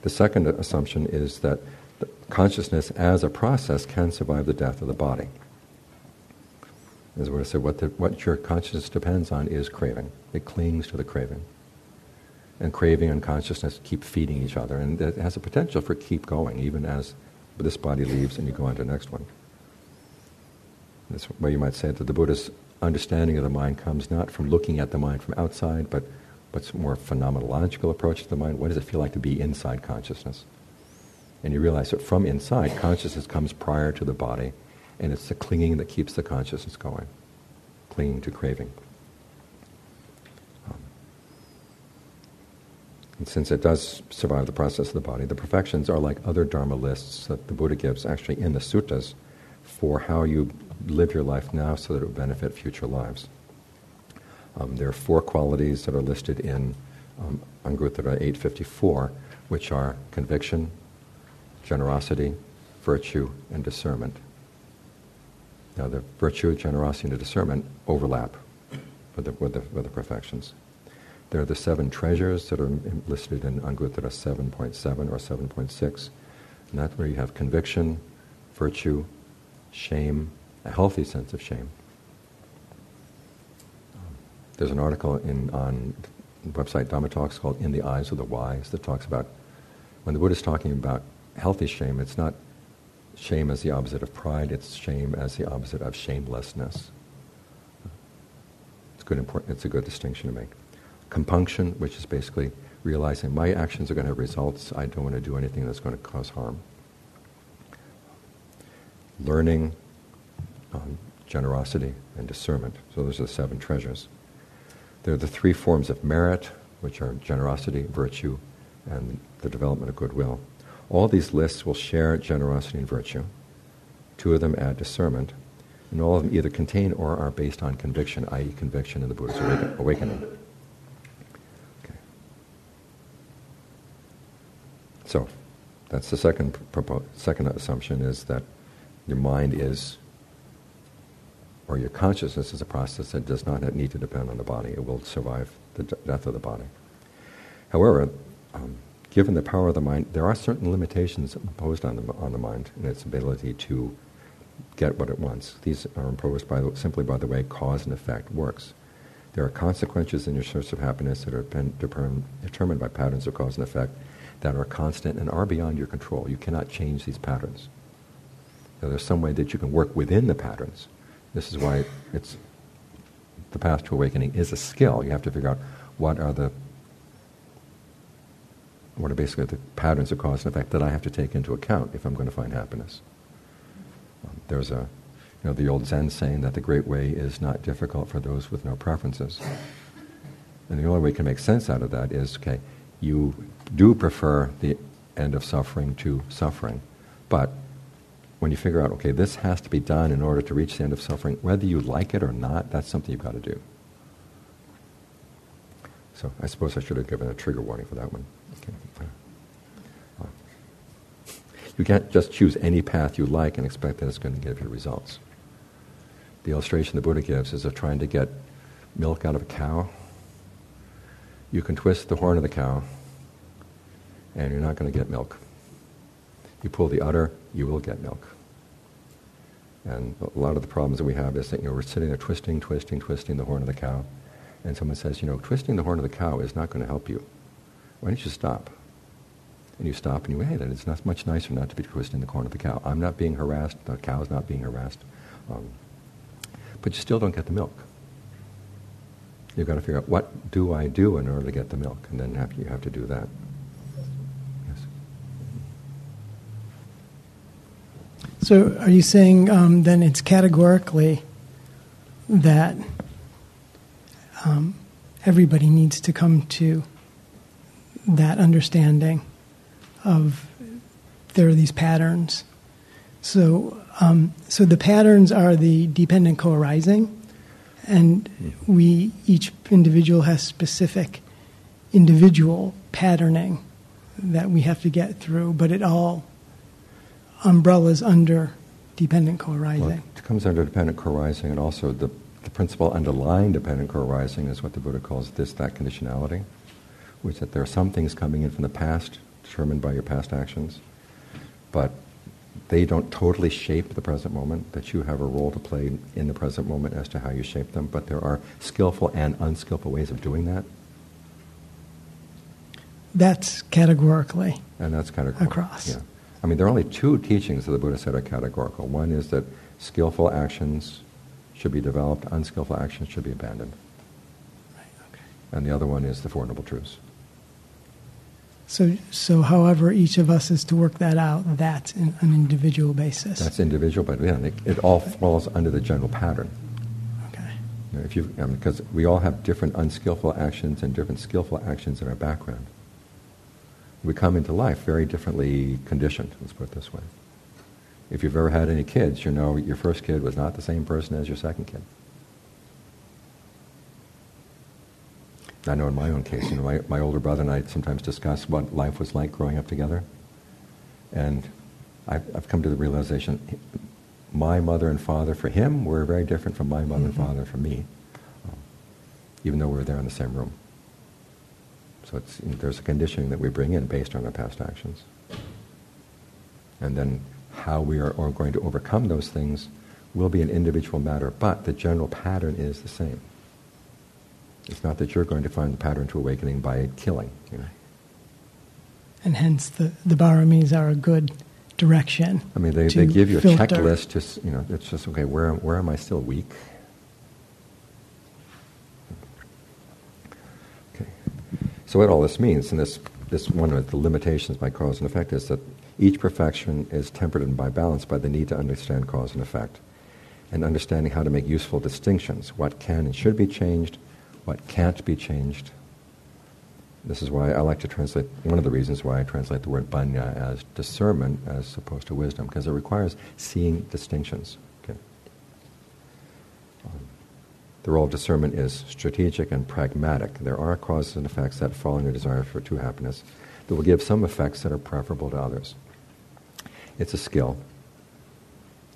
The second assumption is that the consciousness as a process can survive the death of the body. As I said, what your consciousness depends on is craving. It clings to the craving. And craving and consciousness keep feeding each other, and it has a potential for keep going, even as this body leaves and you go on to the next one. That's why you might say that the Buddha's understanding of the mind comes not from looking at the mind from outside, but what's more phenomenological approach to the mind. What does it feel like to be inside consciousness? And you realize that from inside, consciousness comes prior to the body, and it's the clinging that keeps the consciousness going, clinging to craving. And since it does survive the process of the body, the perfections are like other Dharma lists that the Buddha gives actually in the suttas for how you live your life now so that it will benefit future lives. There are 4 qualities that are listed in Anguttara 854, which are conviction, generosity, virtue, and discernment. Now the virtue, generosity, and the discernment overlap with the perfections. There are the 7 treasures that are listed in Anguttara 7.7 or 7.6. And that's where you have conviction, virtue, shame, a healthy sense of shame. There's an article on the website Dhamma Talks called In the Eyes of the Wise that talks about when the Buddha is talking about healthy shame, it's not shame as the opposite of pride, it's shame as the opposite of shamelessness. It's a good distinction to make. Compunction, which is basically realizing my actions are going to have results, I don't want to do anything that's going to cause harm. Learning, generosity, and discernment. So those are the 7 treasures. There are the 3 forms of merit, which are generosity, virtue, and the development of goodwill. All these lists will share generosity and virtue. 2 of them add discernment, and all of them either contain or are based on conviction, i.e. conviction in the Buddha's awakening. Okay. So, that's the second assumption, is that your mind is, or your consciousness is a process that does not need to depend on the body. It will survive the death of the body. However, given the power of the mind, there are certain limitations imposed on the mind and its ability to get what it wants. These are imposed simply by the way cause and effect works. There are consequences in your search of happiness that are determined by patterns of cause and effect that are constant and are beyond your control. You cannot change these patterns. Now, there's some way that you can work within the patterns. This is why the path to awakening is a skill. You have to figure out what are basically the patterns of cause and effect that I have to take into account if I'm going to find happiness. There's the old Zen saying that the great way is not difficult for those with no preferences. And the only way you can make sense out of that is, okay, you do prefer the end of suffering to suffering, but when you figure out, okay, this has to be done in order to reach the end of suffering, whether you like it or not, that's something you've got to do. So I suppose I should have given a trigger warning for that one. Okay. You can't just choose any path you like and expect that it's going to give you results. The illustration the Buddha gives is of trying to get milk out of a cow. You can twist the horn of the cow, and you're not going to get milk. You pull the udder, you will get milk. And a lot of the problems that we have is that we're sitting there twisting the horn of the cow, and someone says, twisting the horn of the cow is not going to help you. Why don't you stop? And you stop and you hey, it's not much nicer not to be twisting the horn of the cow. I'm not being harassed, the cow's not being harassed. But you still don't get the milk. You've got to figure out, what do I do in order to get the milk? And then you have to do that. Yes. So are you saying then it's categorically that everybody needs to come to that understanding of there are these patterns. So the patterns are the dependent co-arising, and each individual has specific individual patterning that we have to get through, but it all umbrellas under dependent co-arising. Well, it comes under dependent co-arising, and also the principle underlying dependent co-arising is what the Buddha calls that conditionality, which is that there are some things coming in from the past, determined by your past actions, but they don't totally shape the present moment, that you have a role to play in the present moment as to how you shape them, but there are skillful and unskillful ways of doing that. That's categorically. And that's categorical. Across. Yeah. I mean, there are only 2 teachings that the Buddha said are categorical. One is that skillful actions should be developed, unskillful actions should be abandoned. Right, okay. And the other one is the Four Noble Truths. So however each of us is to work that out, that's an individual basis. That's individual, but yeah, it all falls under the general pattern. Okay. Because we all have different unskillful actions and different skillful actions in our background. We come into life very differently conditioned, let's put it this way. If you've ever had any kids, you know your first kid was not the same person as your second kid. I know in my own case, my older brother and I sometimes discuss what life was like growing up together. And I've come to the realization, my mother and father for him were very different from my mother and father for me, even though we were there in the same room. So there's a conditioning that we bring in based on our past actions. And then how we are going to overcome those things will be an individual matter, but the general pattern is the same. It's not that you're going to find the pattern to awakening by killing. and hence the paramis are a good direction. I mean, they give you a checklist. It's just okay. Where am I still weak? Okay. So what all this means, and this one of the limitations by cause and effect, is that each perfection is tempered and by balance by the need to understand cause and effect, and understanding how to make useful distinctions: what can and should be changed, what can't be changed. This is why I like to translate, one of the reasons why I translate the word banya as discernment as opposed to wisdom, because it requires seeing distinctions. Okay. The role of discernment is strategic and pragmatic. There are causes and effects that fall in your desire for true happiness that will give some effects that are preferable to others. It's a skill.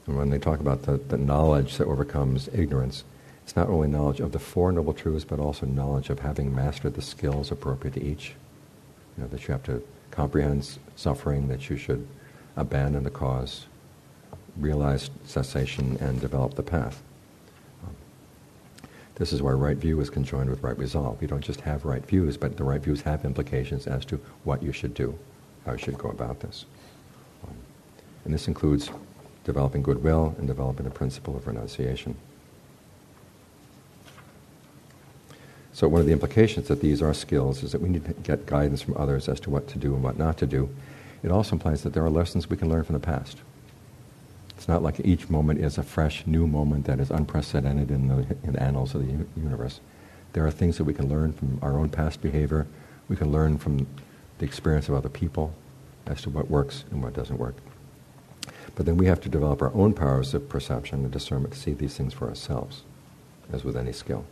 And when they talk about the knowledge that overcomes ignorance, it's not only knowledge of the Four Noble Truths, but also knowledge of having mastered the skills appropriate to each. That you have to comprehend suffering, that you should abandon the cause, realize cessation, and develop the path. This is why right view is conjoined with right resolve. You don't just have right views, but the right views have implications as to what you should do, how you should go about this. And this includes developing goodwill and developing the principle of renunciation. So one of the implications that these are skills is that we need to get guidance from others as to what to do and what not to do. It also implies that there are lessons we can learn from the past. It's not like each moment is a fresh, new moment that is unprecedented in the annals of the universe. There are things that we can learn from our own past behavior. We can learn from the experience of other people as to what works and what doesn't work. But then we have to develop our own powers of perception and discernment to see these things for ourselves, as with any skill.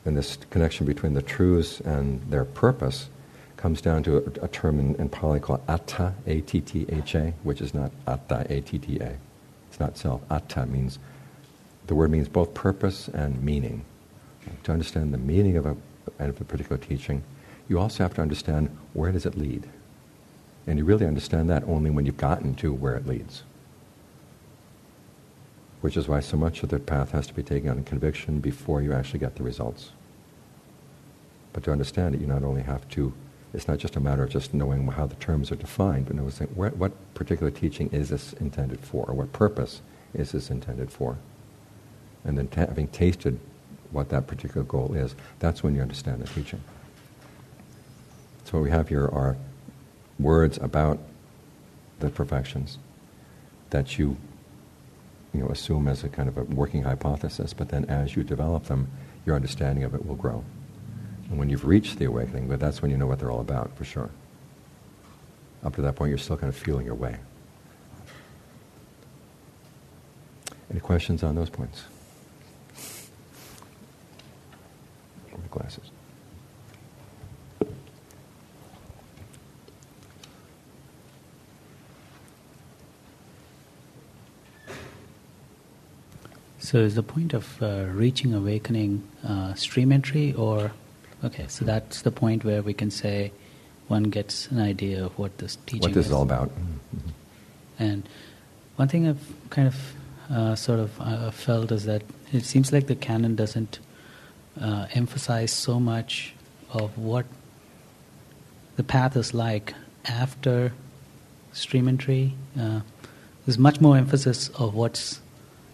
And this connection between the truths and their purpose comes down to a term in Pali called atta, A-T-T-H-A, which is not atta, A-T-T-A. It's not self. Atta means, the word means both purpose and meaning. To understand the meaning of a particular teaching, you also have to understand where does it lead. And you really understand that only when you've gotten to where it leads. Which is why so much of the path has to be taken on conviction before you actually get the results. But to understand it, you not only have to, it's not just a matter of just knowing how the terms are defined, but knowing what particular teaching is this intended for, or what purpose is this intended for. And then having tasted what that particular goal is, that's when you understand the teaching. So what we have here are words about the perfections that you assume as a kind of a working hypothesis, but then as you develop them, your understanding of it will grow. And when you've reached the awakening, but that's when you know what they're all about, for sure. Up to that point, you're still kind of feeling your way. Any questions on those points? The glasses. So is the point of reaching awakening stream entry, or okay? So that's the point where we can say one gets an idea of what this teaching what this is all about. Mm-hmm. And one thing I've kind of felt is that it seems like the canon doesn't emphasize so much of what the path is like after stream entry. There's much more emphasis of what's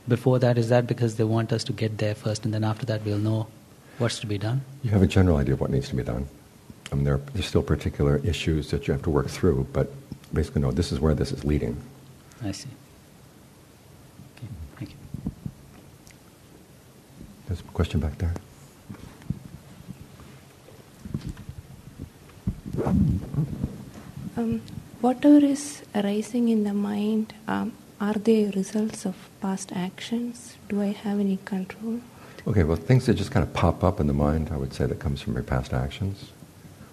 before that. Is that because they want us to get there first, and then after that we'll know what's to be done? You have a general idea of what needs to be done. There's still particular issues that you have to work through, but basically, no, this is where this is leading. I see. Okay, thank you. There's a question back there. Whatever is arising in the mind, are they results of past actions? Do I have any control? Okay, well, things that just kind of pop up in the mind, I would say that comes from your past actions.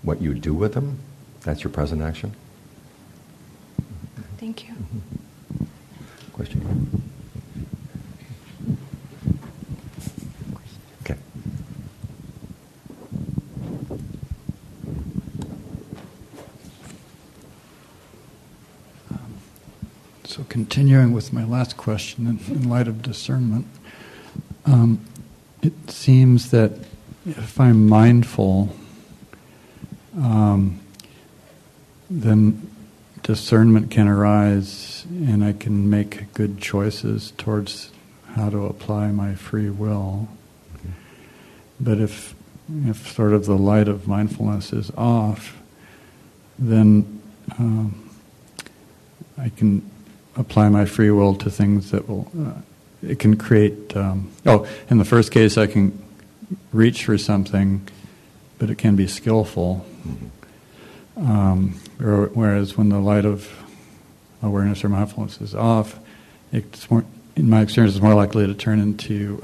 What you do with them, that's your present action. Thank you. Mm-hmm. Question? Okay. So continuing with my last question, in light of discernment, it seems that if I'm mindful, then discernment can arise and I can make good choices towards how to apply my free will. Mm-hmm. But if sort of the light of mindfulness is off, then I can apply my free will to things that will, it can create, in the first case I can reach for something, but it can be skillful. Whereas when the light of awareness or mindfulness is off, it's more, in my experience, it's more likely to turn into,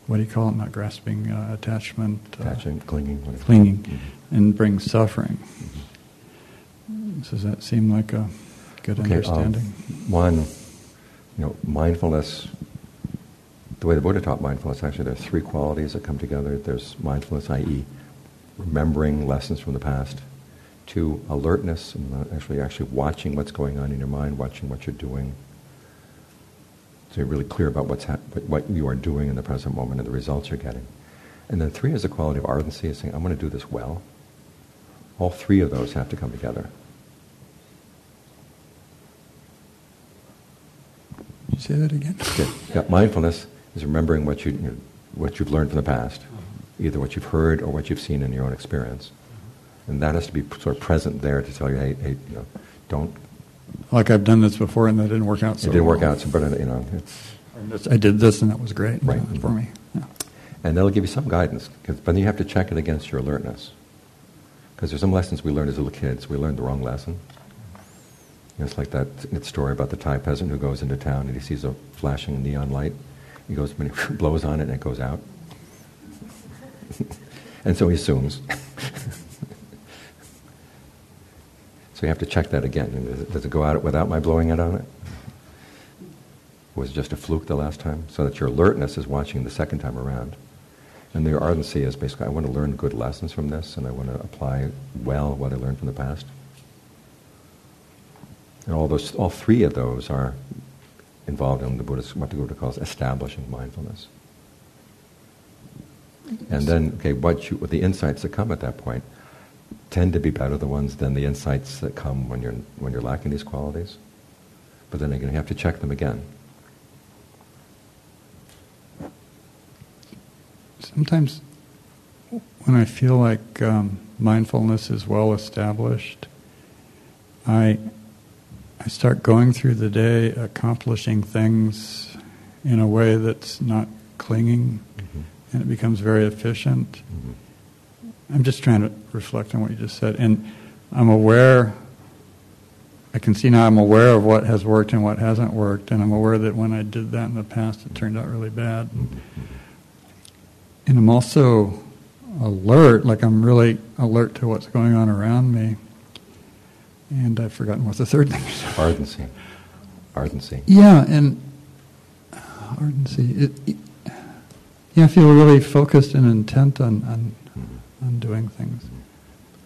what do you call it, not grasping, attachment. Attachment, clinging. Clinging, and bring suffering. Does that seem like a good understanding? One, mindfulness, the way the Buddha taught mindfulness, actually there are three qualities that come together. There's mindfulness, i.e. remembering lessons from the past. 2, alertness, and actually watching what's going on in your mind, watching what you're doing. So you're really clear about what you are doing in the present moment and the results you're getting. And then 3 is the quality of ardency, is saying, I'm going to do this well. All 3 of those have to come together. Can you say that again? Okay. Yeah, mindfulness is remembering what you've learned from the past, either what you've heard or what you've seen in your own experience. And that has to be sort of present there to tell you, hey, don't. Like I've done this before and that didn't work out so well. It didn't work out, but it's. I did this and that was great. Right. For me. Yeah. And that'll give you some guidance, but then you have to check it against your alertness. Because there's some lessons we learned as little kids. We learned the wrong lesson. It's like that story about the Thai peasant who goes into town and he sees a flashing neon light. He goes, when he blows on it and it goes out. And so he assumes. So you have to check that again. Does it go out without my blowing it on it? Was it just a fluke the last time? So that your alertness is watching the second time around. And your ardency is basically, I want to learn good lessons from this and I want to apply well what I learned from the past. And all 3 of those are involved in what the Buddha calls establishing mindfulness. And then, what the insights that come at that point tend to be better than the insights that come when you're lacking these qualities. But then again, you have to check them again. Sometimes when I feel like mindfulness is well established, I start going through the day accomplishing things in a way that's not clinging, and it becomes very efficient. Mm-hmm. I'm just trying to reflect on what you just said, and I'm aware, I can see now I'm aware of what has worked and what hasn't worked, and I'm aware that when I did that in the past it turned out really bad. And I'm also alert, like I'm really alert to what's going on around me. And I've forgotten what the third thing is. Ardency. Yeah, and ardency. I feel really focused and intent on doing things.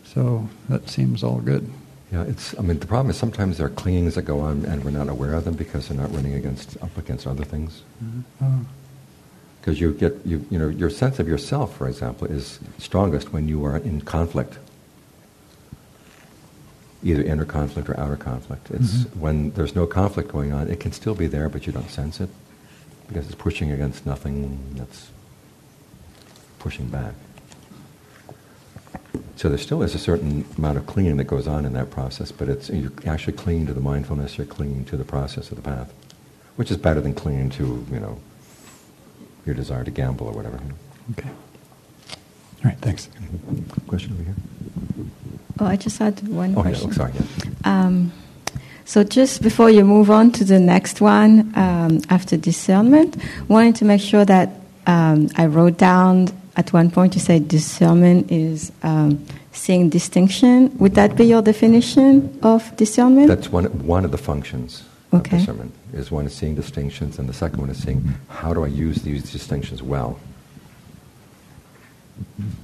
So that seems all good. Yeah, the problem is sometimes there are clingings that go on and we're not aware of them because they're not running up against other things. Because you get, your sense of yourself, for example, is strongest when you are in conflict. Either inner conflict or outer conflict. It's when there's no conflict going on, it can still be there, but you don't sense it because it's pushing against nothing that's pushing back. So there still is a certain amount of clinging that goes on in that process, but you're actually clinging to the mindfulness, you're clinging to the process of the path, which is better than clinging to, your desire to gamble or whatever. Okay. All right, thanks. Question over here? Oh, I just had one question. Sorry. Yeah. So just before you move on to the next one, after discernment, wanted to make sure that I wrote down at one point you said discernment is seeing distinction. Would that be your definition of discernment? That's one of the functions of discernment. One is seeing distinctions, and the second one is seeing how do I use these distinctions well?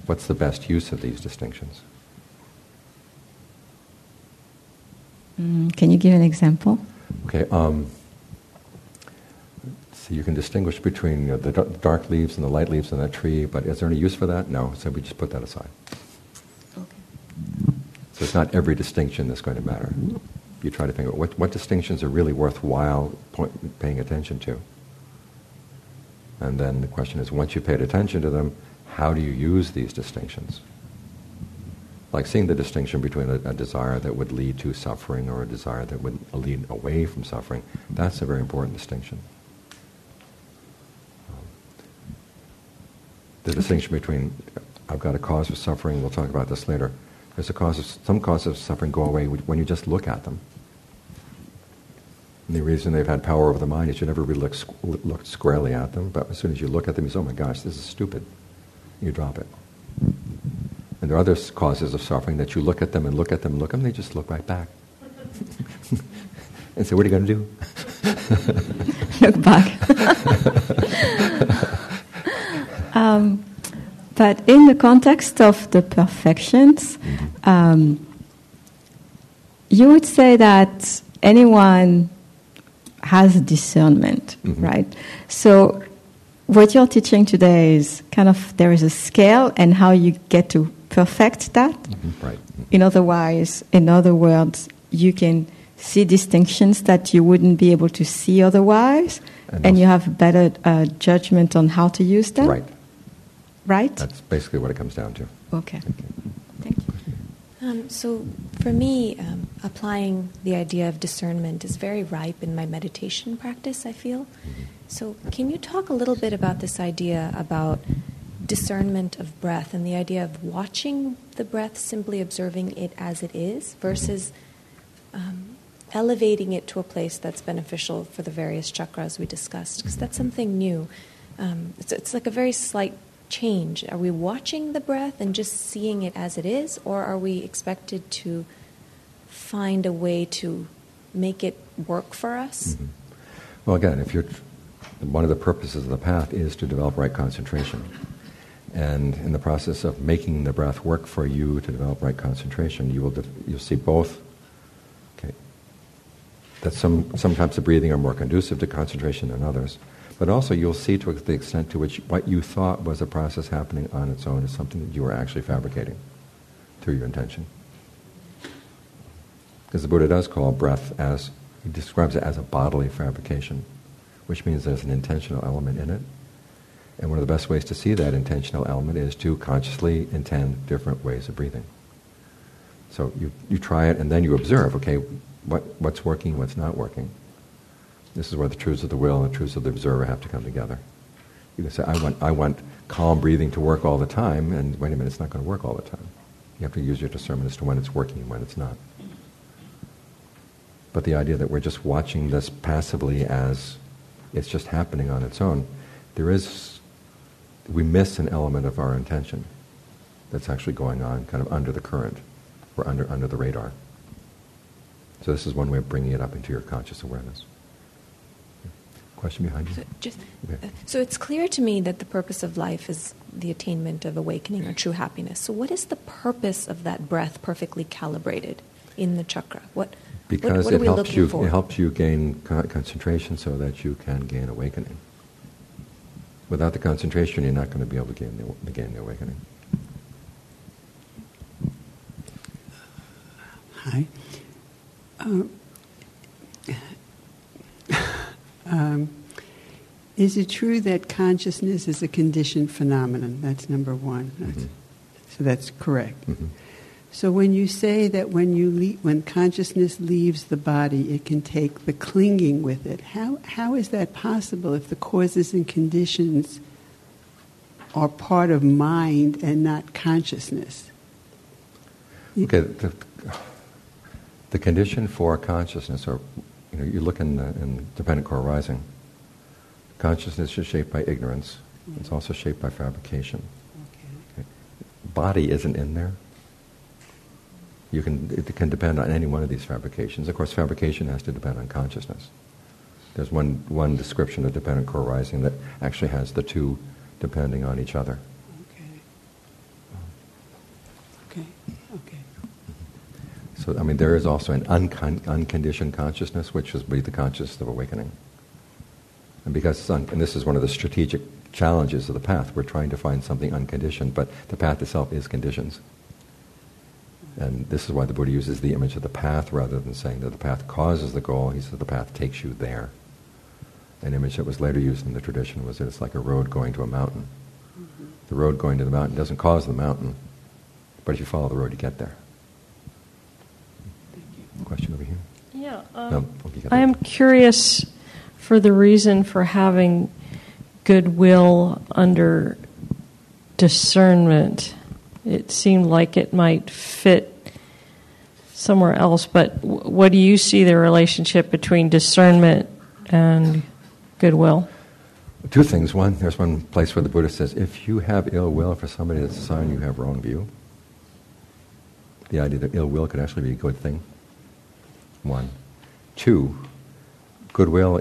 What's the best use of these distinctions? Can you give an example? Okay. Let's So you can distinguish between the dark leaves and the light leaves on that tree, but is there any use for that? No, so we just put that aside. Okay. So it's not every distinction that's going to matter. You try to think about what distinctions are really worthwhile paying attention to. And then the question is, once you paid attention to them, how do you use these distinctions? Like seeing the distinction between a desire that would lead to suffering or a desire that would lead away from suffering, that's a very important distinction. The distinction between, I've got a cause of suffering, we'll talk about this later. There's some causes of suffering go away when you just look at them. And the reason they've had power over the mind is you never really look squarely at them, but as soon as you look at them, you say, oh my gosh, this is stupid. You drop it. And there are other causes of suffering that you look at them and look at them and look at them, they just look right back. And say, what are you going to do? Look back. But in the context of the perfections, you would say that anyone has discernment, right? So what you're teaching today is kind of, there is a scale and how you get to perfect that. Right. In other words, you can see distinctions that you wouldn't be able to see otherwise, and you have better judgment on how to use them. Right. Right? That's basically what it comes down to. Okay. Thank you. So for me, applying the idea of discernment is very ripe in my meditation practice, I feel. So can you talk a little bit about this idea about discernment of breath and the idea of watching the breath, simply observing it as it is, versus elevating it to a place that's beneficial for the various chakras we discussed? Because that's something new. It's like a very slight change. Are we watching the breath and just seeing it as it is, or are we expected to find a way to make it work for us? Well, again, one of the purposes of the path is to develop right concentration. And in the process of making the breath work for you to develop right concentration, you'll see both. Okay, that some types of breathing are more conducive to concentration than others. But also you'll see to the extent to which what you thought was a process happening on its own is something that you were actually fabricating through your intention. Because the Buddha does call breath he describes it as a bodily fabrication, which means there's an intentional element in it. And one of the best ways to see that intentional element is to consciously intend different ways of breathing. So you try it and then you observe, okay, what's working, what's not working. This is where the truths of the will and the truths of the observer have to come together. You can say, I want calm breathing to work all the time, and wait a minute, it's not going to work all the time. You have to use your discernment as to when it's working and when it's not. But the idea that we're just watching this passively as it's just happening on its own, we miss an element of our intention that's actually going on kind of under the current, or under the radar. So this is one way of bringing it up into your conscious awareness. Question behind you? So it's clear to me that the purpose of life is the attainment of awakening or true happiness. So what is the purpose of that breath perfectly calibrated in the chakra? What are we looking for? It helps you gain concentration so that you can gain awakening. Without the concentration, you're not going to be able to gain the awakening. Hi. Is it true that consciousness is a conditioned phenomenon? That's number one. So that's correct. So when you say that when consciousness leaves the body, it can take the clinging with it, how is that possible if the causes and conditions are part of mind and not consciousness? Okay, the condition for consciousness, or you look in dependent core arising. Consciousness is shaped by ignorance. It's also shaped by fabrication. Okay. Body isn't in there. It can depend on any one of these fabrications. Of course, fabrication has to depend on consciousness. There's one description of dependent core arising that actually has the two depending on each other. Okay. So, there is also an unconditioned consciousness, which is the consciousness of awakening. And and this is one of the strategic challenges of the path. We're trying to find something unconditioned, but the path itself is conditions. And this is why the Buddha uses the image of the path rather than saying that the path causes the goal. He says the path takes you there. An image that was later used in the tradition was that it's like a road going to a mountain. Mm-hmm. The road going to the mountain doesn't cause the mountain, but if you follow the road, you get there. Question over here? Yeah. I am curious for the reason for having goodwill under discernment. It seemed like it might fit somewhere else, but what do you see the relationship between discernment and goodwill? Two things. One, there's one place where the Buddha says, if you have ill will for somebody, that's a sign you have wrong view. The idea that ill will could actually be a good thing. One. Two, goodwill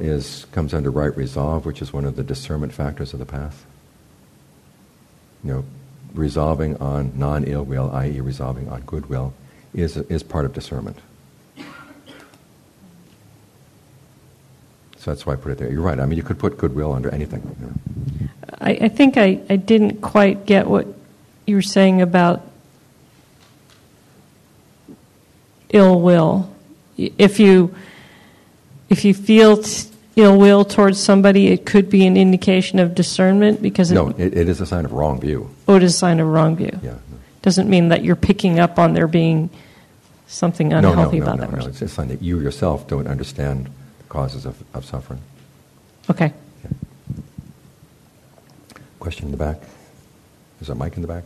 comes under right resolve, which is one of the discernment factors of the path. Resolving on non-ill will, i.e. resolving on goodwill, is part of discernment. So that's why I put it there. You're right. I mean, you could put goodwill under anything. I think I didn't quite get what you were saying about ill will. If you feel ill will towards somebody, it could be an indication of discernment because it is a sign of wrong view. Oh, it is a sign of wrong view. Yeah. Doesn't mean that you're picking up on there being something unhealthy about that person. No, it's a sign that you yourself don't understand the causes of suffering. Okay. Question in the back? Is there a mic in the back?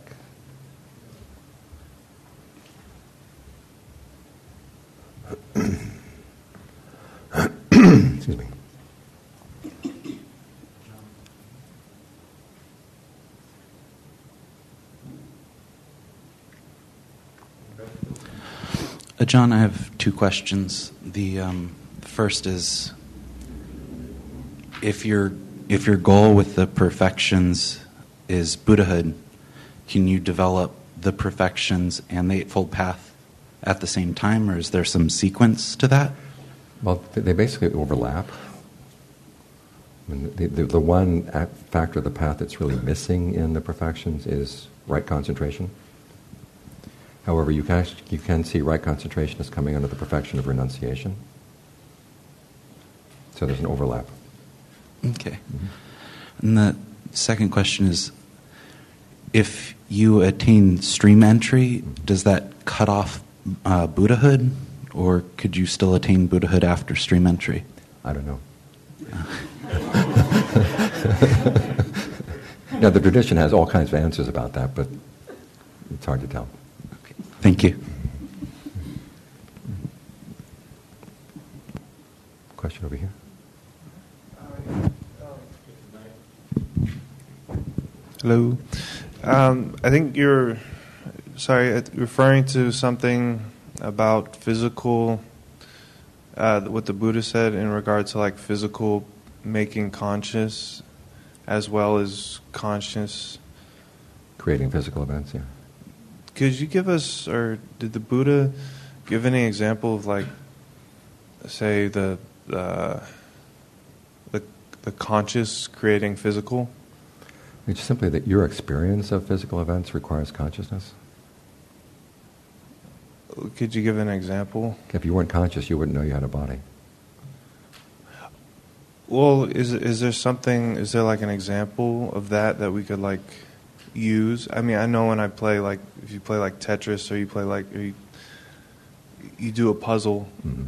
Excuse me. John, I have two questions. The first is, if your goal with the perfections is Buddhahood, can you develop the perfections and the Eightfold Path at the same time, or is there some sequence to that? Well, they basically overlap. I mean, the one factor of the path that's really missing in the perfections is right concentration. However, you can see right concentration as coming under the perfection of renunciation. So there's an overlap. Okay. Mm-hmm. And the second question is, if you attain stream entry, does that cut off Buddhahood, or could you still attain Buddhahood after stream entry? I don't know. Now, the tradition has all kinds of answers about that, but it's hard to tell. Okay. Thank you. Question over here. Hello. I think you're referring to something about physical, what the Buddha said in regard to like physical making conscious as well as conscious creating physical events. Yeah. Could you give us, or did the Buddha give any example of like, say the conscious creating physical? It's simply that your experience of physical events requires consciousness. Could you give an example? If you weren't conscious, you wouldn't know you had a body. Well, is there like an example of that we could like use? I mean, I know when I play, like, if you play like Tetris or you play like, or you do a puzzle, mm-hmm.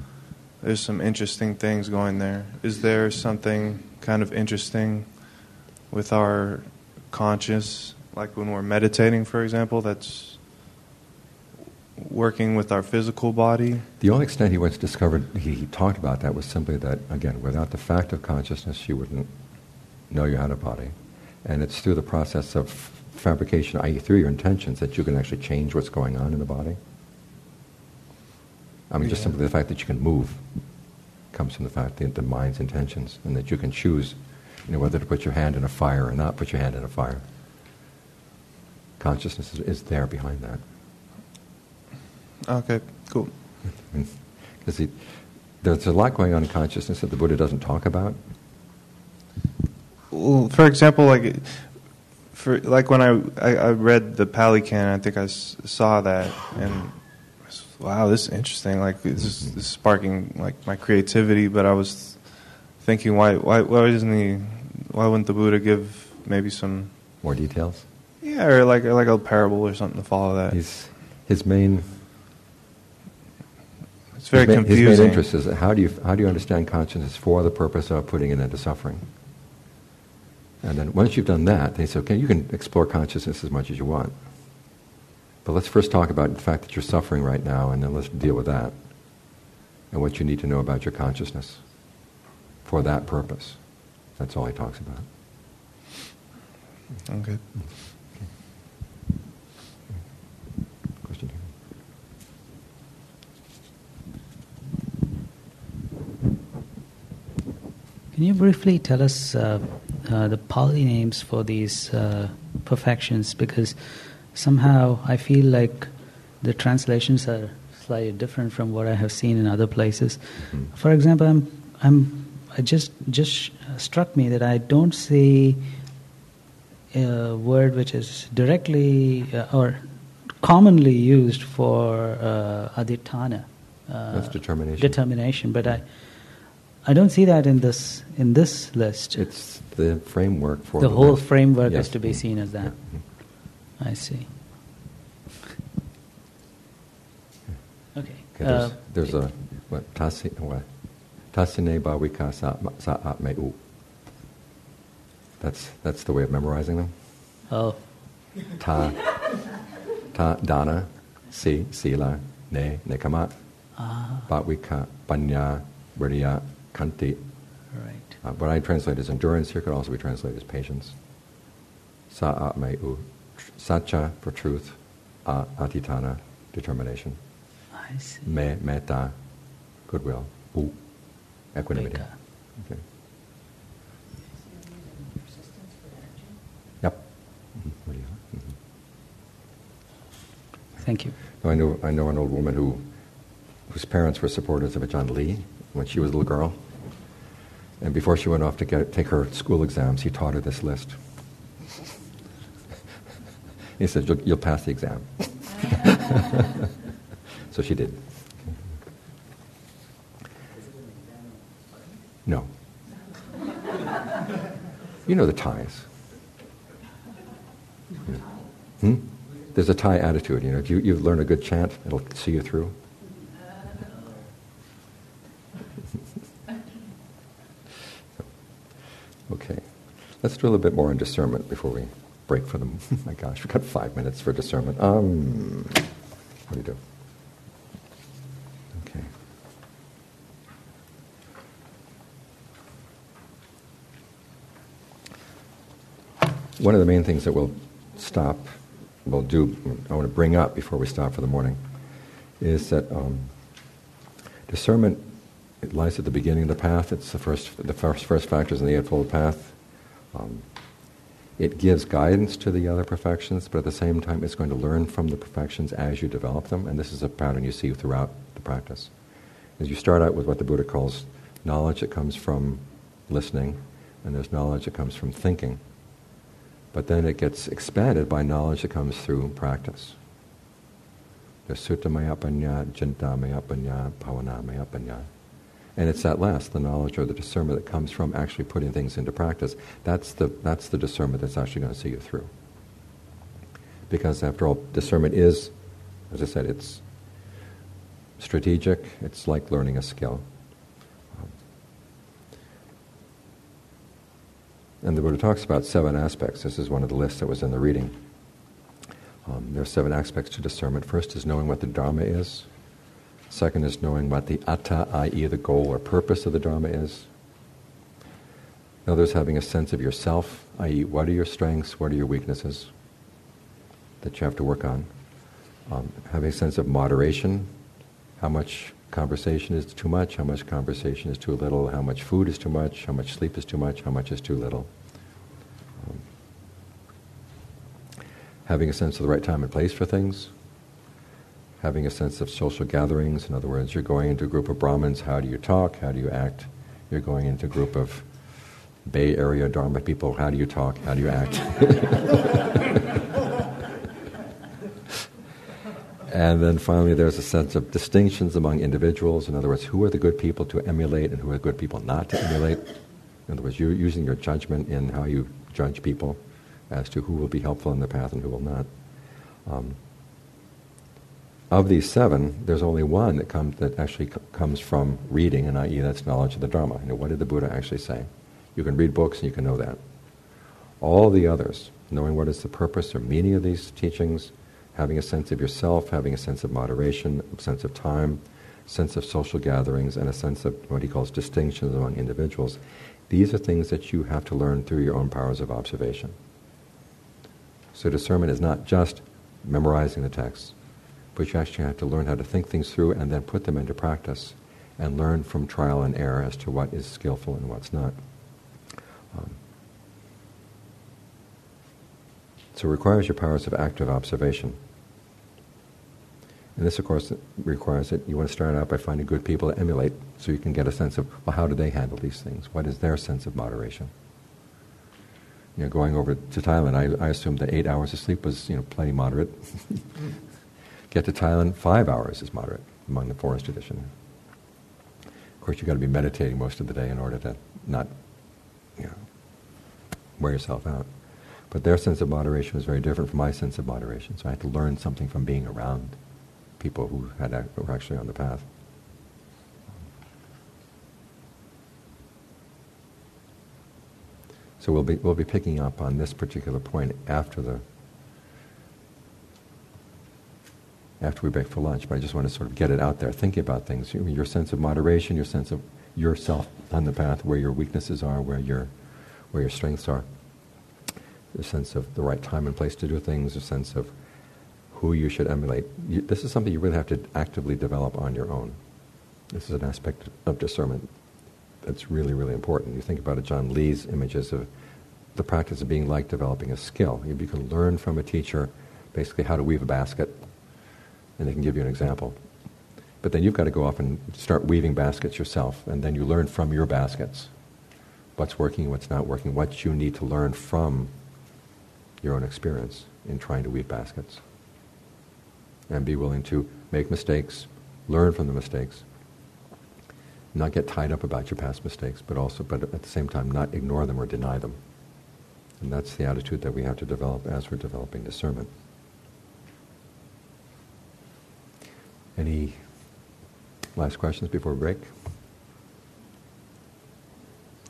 There's some interesting things going there. Is there something kind of interesting with our conscious, like when we're meditating, for example, that's working with our physical body? The only extent he once discovered, he talked about that, was simply that, again, without the fact of consciousness, you wouldn't know you had a body. And it's through the process of fabrication, i.e. through your intentions, that you can actually change what's going on in the body. I mean, just simply the fact that you can move comes from the fact that the mind's intentions, and that you can choose, whether to put your hand in a fire or not put your hand in a fire. Consciousness is there behind that. Okay, cool. Because there's a lot going on in consciousness that the Buddha doesn't talk about. Well, for example, like when I read the Pali Canon, I think I saw that, and wow, this is interesting. Like this is sparking like my creativity. But I was thinking, why wouldn't the Buddha give maybe some more details? Yeah, or like a parable or something to follow that. His main. It's very confusing. His main interest is how do you understand consciousness for the purpose of putting an end to suffering. And then once you've done that, then he said, okay, you can explore consciousness as much as you want. But let's first talk about the fact that you're suffering right now, and then let's deal with that. And what you need to know about your consciousness for that purpose. That's all he talks about. Okay. Question here. Can you briefly tell us the Pali names for these perfections? Because somehow I feel like the translations are slightly different from what I have seen in other places. Mm-hmm. For example, it just struck me that I don't see a word which is directly or commonly used for adhitthana. That's determination. Determination, but I don't see that in this list. It's the framework for the whole list. framework Yes. is to be seen as that. Yeah. Mm-hmm. I see. Okay. There's a tasine bhavika sa atmeu. That's the way of memorizing them. Oh. Ta dana sila nekama bhavika panya virya kanti. Right. What I translate as endurance here could also be translated as patience. Sa atmeu, satcha for truth, atitana determination. I see. Metta, goodwill. U, equanimity. Okay. Yep. Mm-hmm. Thank you. I know an old woman whose parents were supporters of Ajahn Lee when she was a little girl. And before she went off to take her school exams, he taught her this list. He said, you'll pass the exam. So she did. No. You know the Thais. There's a Thai attitude, If you learn a good chant, it'll see you through. Okay. Let's do a little bit more on discernment before we break for them. My gosh, we've got 5 minutes for discernment. What do you do? Okay. One of the main things that we'll do, I want to bring up before we stop for the morning, is that discernment, it lies at the beginning of the path. It's the first factors in the Eightfold Path. It gives guidance to the other perfections, but at the same time it's going to learn from the perfections as you develop them, and this is a pattern you see throughout the practice. As you start out with what the Buddha calls knowledge that comes from listening, and there's knowledge that comes from thinking. But then it gets expanded by knowledge that comes through practice. There's sutta maya panya, jinta maya panya, bhavana maya panya. And it's that last, the knowledge or the discernment that comes from actually putting things into practice. That's the discernment that's actually going to see you through. Because after all, discernment is, as I said, it's strategic. It's like learning a skill. And the Buddha talks about 7 aspects. This is one of the lists that was in the reading. There are 7 aspects to discernment. First is knowing what the Dharma is. Second is knowing what the atta, i.e. the goal or purpose of the Dharma is. Another is having a sense of yourself, i.e. what are your strengths, what are your weaknesses that you have to work on. Having a sense of moderation, how much conversation is too much, how much conversation is too little, how much food is too much, how much sleep is too much, how much is too little. Having a sense of the right time and place for things. Having a sense of social gatherings. In other words, you're going into a group of Brahmins, how do you talk, how do you act? You're going into a group of Bay Area Dharma people, how do you talk, how do you act? And then finally there's a sense of distinctions among individuals. In other words, who are the good people to emulate and who are the good people not to emulate. In other words, you're using your judgment in how you judge people as to who will be helpful in the path and who will not. Of these 7, there's only one that actually comes from reading, and i.e. that's knowledge of the Dharma. What did the Buddha actually say? You can read books and you can know that. All the others, knowing what is the purpose or meaning of these teachings, having a sense of yourself, having a sense of moderation, a sense of time, sense of social gatherings, and a sense of what he calls distinctions among individuals, these are things that you have to learn through your own powers of observation. So discernment is not just memorizing the texts, but you actually have to learn how to think things through and then put them into practice and learn from trial and error as to what is skillful and what's not. So it requires your powers of active observation. And this, of course, requires that you want to start out by finding good people to emulate so you can get a sense of, well, how do they handle these things? What is their sense of moderation? Going over to Thailand, I assumed that 8 hours of sleep was, plenty moderate. Get to Thailand, 5 hours is moderate among the forest tradition. Of course, you've got to be meditating most of the day in order to not, wear yourself out. But their sense of moderation was very different from my sense of moderation. So I had to learn something from being around people who were actually on the path. So we'll be picking up on this particular point after we break for lunch. But I just want to sort of get it out there, thinking about things. Your sense of moderation, your sense of yourself on the path, where your weaknesses are, where your strengths are. The sense of the right time and place to do things, a sense of who you should emulate. This is something you really have to actively develop on your own. This is an aspect of discernment that's really, really important. You think about it, John Lee's images of the practice of being like developing a skill. You can learn from a teacher basically how to weave a basket, and they can give you an example. But then you've got to go off and start weaving baskets yourself, and then you learn from your baskets. What's working, what's not working, what you need to learn from your own experience in trying to weave baskets. And be willing to make mistakes, learn from the mistakes, not get tied up about your past mistakes, but at the same time not ignore them or deny them. And that's the attitude that we have to develop as we're developing discernment. Any last questions before we break?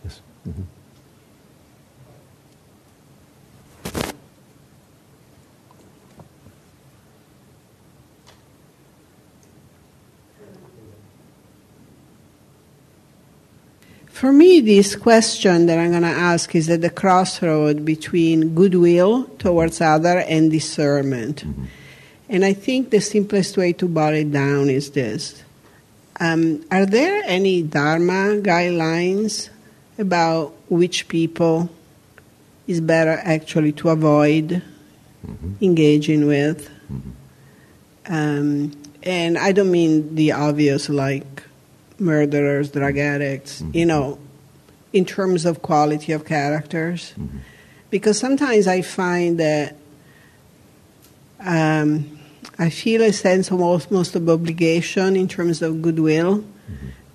Yes? Mm-hmm. For me, this question that I'm going to ask is at the crossroad between goodwill towards other and discernment. Mm-hmm. And I think the simplest way to boil it down is this. Are there any Dharma guidelines about which people is better actually to avoid engaging with? Mm-hmm. And I don't mean the obvious like murderers, drug addicts, in terms of quality of characters. Mm-hmm. Because sometimes I find that I feel a sense of almost of obligation in terms of goodwill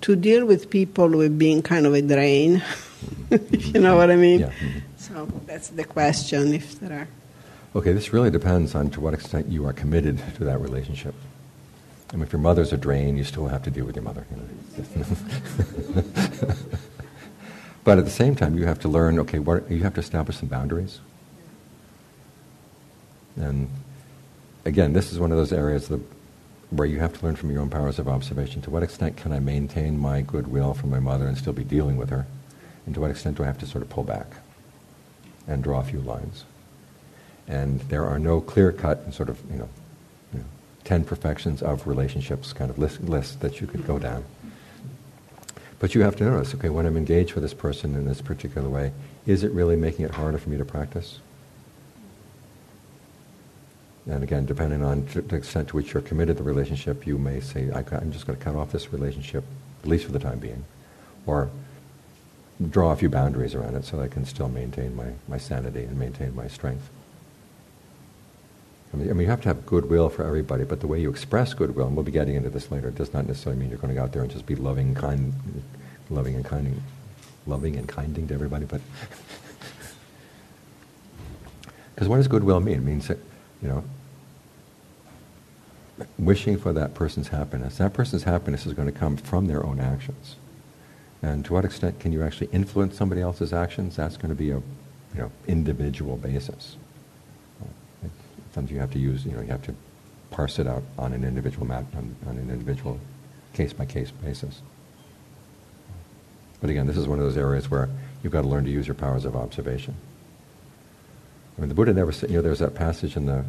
to deal with people who have been kind of a drain, if you know what I mean. Yeah. Mm-hmm. So that's the question, if there are. Okay, this really depends on to what extent you are committed to that relationship. I mean, if your mother's a drain, you still have to deal with your mother. But at the same time, you have to learn, you have to establish some boundaries. And again, this is one of those areas where you have to learn from your own powers of observation. To what extent can I maintain my goodwill for my mother and still be dealing with her? And to what extent do I have to sort of pull back and draw a few lines? And there are no clear-cut sort of, 10 perfections of relationships kind of list that you could go down. But you have to notice, when I'm engaged with this person in this particular way, is it really making it harder for me to practice? And again, depending on the extent to which you're committed to the relationship, you may say, I'm just going to cut off this relationship, at least for the time being. Or draw a few boundaries around it so that I can still maintain my sanity and maintain my strength. I mean, you have to have goodwill for everybody, but the way you express goodwill, and we'll be getting into this later, it does not necessarily mean you're going to go out there and just be loving and kinding to everybody, but because what does goodwill mean? It means that, wishing for that person's happiness. That person's happiness is going to come from their own actions. And to what extent can you actually influence somebody else's actions? That's going to be a, individual basis. Sometimes you have to use, you have to parse it out on an individual on an individual case-by-case basis. But again, this is one of those areas where you've got to learn to use your powers of observation. I mean, the Buddha never said, there's that passage in the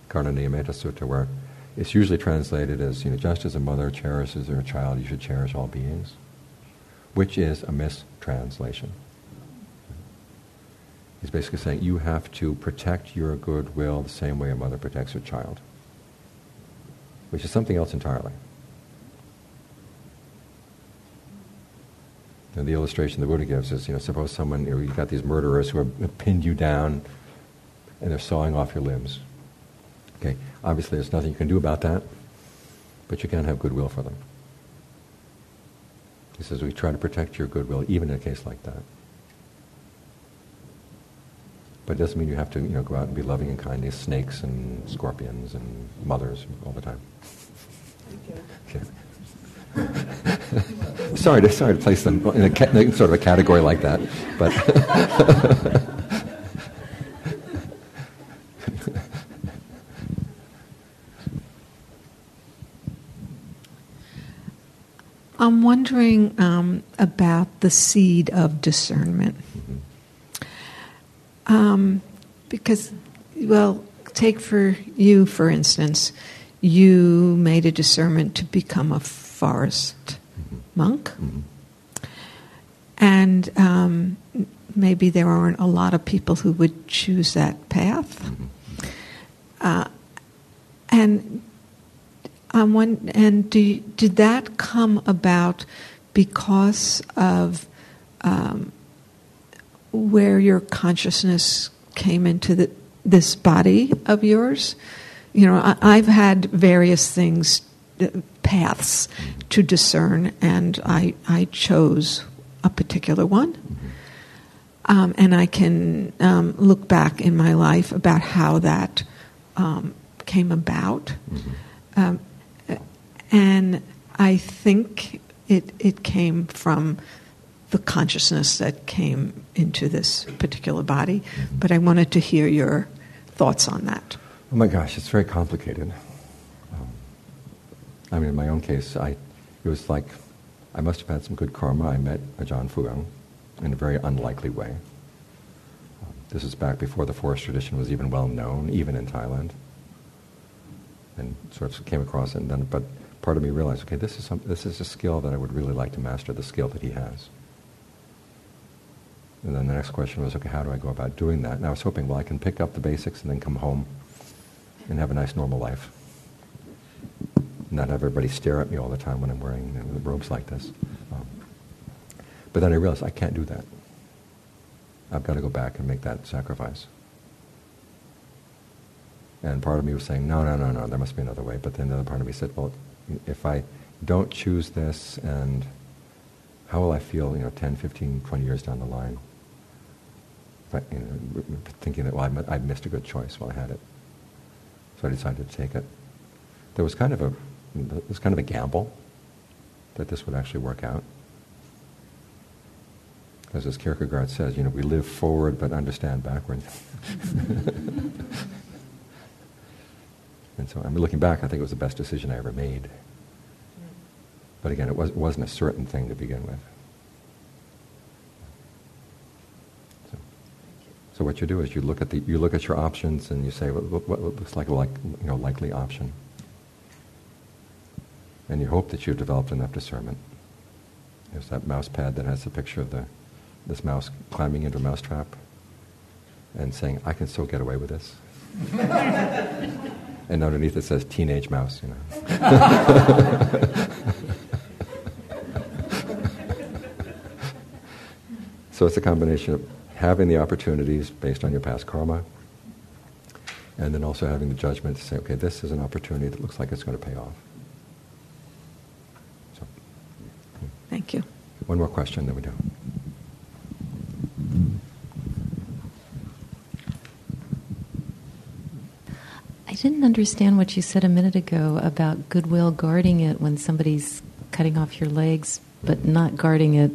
Karna-niyameta Sutta where it's usually translated as, just as a mother cherishes her child, you should cherish all beings, which is a mistranslation. He's basically saying you have to protect your goodwill the same way a mother protects her child, which is something else entirely. And the illustration the Buddha gives is, suppose someone, you've got these murderers who have pinned you down and they're sawing off your limbs. Okay, obviously there's nothing you can do about that, but you can have goodwill for them. He says we try to protect your goodwill even in a case like that. But it doesn't mean you have to, go out and be loving and kind to snakes and scorpions and mothers all the time. Okay. sorry to place them in a sort of a category like that, but I'm wondering about the seed of discernment. Because, take for you, for instance, you made a discernment to become a forest monk. And maybe there aren't a lot of people who would choose that path. And did that come about because of where your consciousness came into this body of yours? I've had various things, paths to discern, and I chose a particular one. And I can look back in my life about how that came about. And I think it came from the consciousness that came into this particular body. But I wanted to hear your thoughts on that. Oh my gosh, it's very complicated. In my own case, it was like I must have had some good karma. I met Ajahn Fuang in a very unlikely way. This is back before the forest tradition was even well known, even in Thailand. And sort of came across it, and then, but part of me realized, okay, this is a skill that I would really like to master, the skill that he has. And then the next question was, okay, how do I go about doing that? And I was hoping, I can pick up the basics and then come home and have a nice normal life. Not have everybody stare at me all the time when I'm wearing robes like this. But then I realized I can't do that. I've got to go back and make that sacrifice. And part of me was saying, no, there must be another way. But then the other part of me said, well, if I don't choose this, and how will I feel, 10, 15, 20 years down the line? Thinking that, I'd missed a good choice while I had it. So I decided to take it. There was kind of a gamble that this would actually work out. As Kierkegaard says, we live forward but understand backward. And so I'm looking back, I think it was the best decision I ever made. But again, it wasn't a certain thing to begin with. So what you do is you look at your options and you say what looks like a likely option, and you hope that you've developed enough discernment. There's that mouse pad that has the picture of this mouse climbing into a mousetrap and saying, "I can still get away with this." And underneath it says "teenage mouse," So it's a combination of having the opportunities based on your past karma, and then also having the judgment to say, okay, this is an opportunity that looks like it's going to pay off. So, Thank you. one more question, then we do. I didn't understand what you said a minute ago about goodwill guarding it when somebody's cutting off your legs, but not guarding it,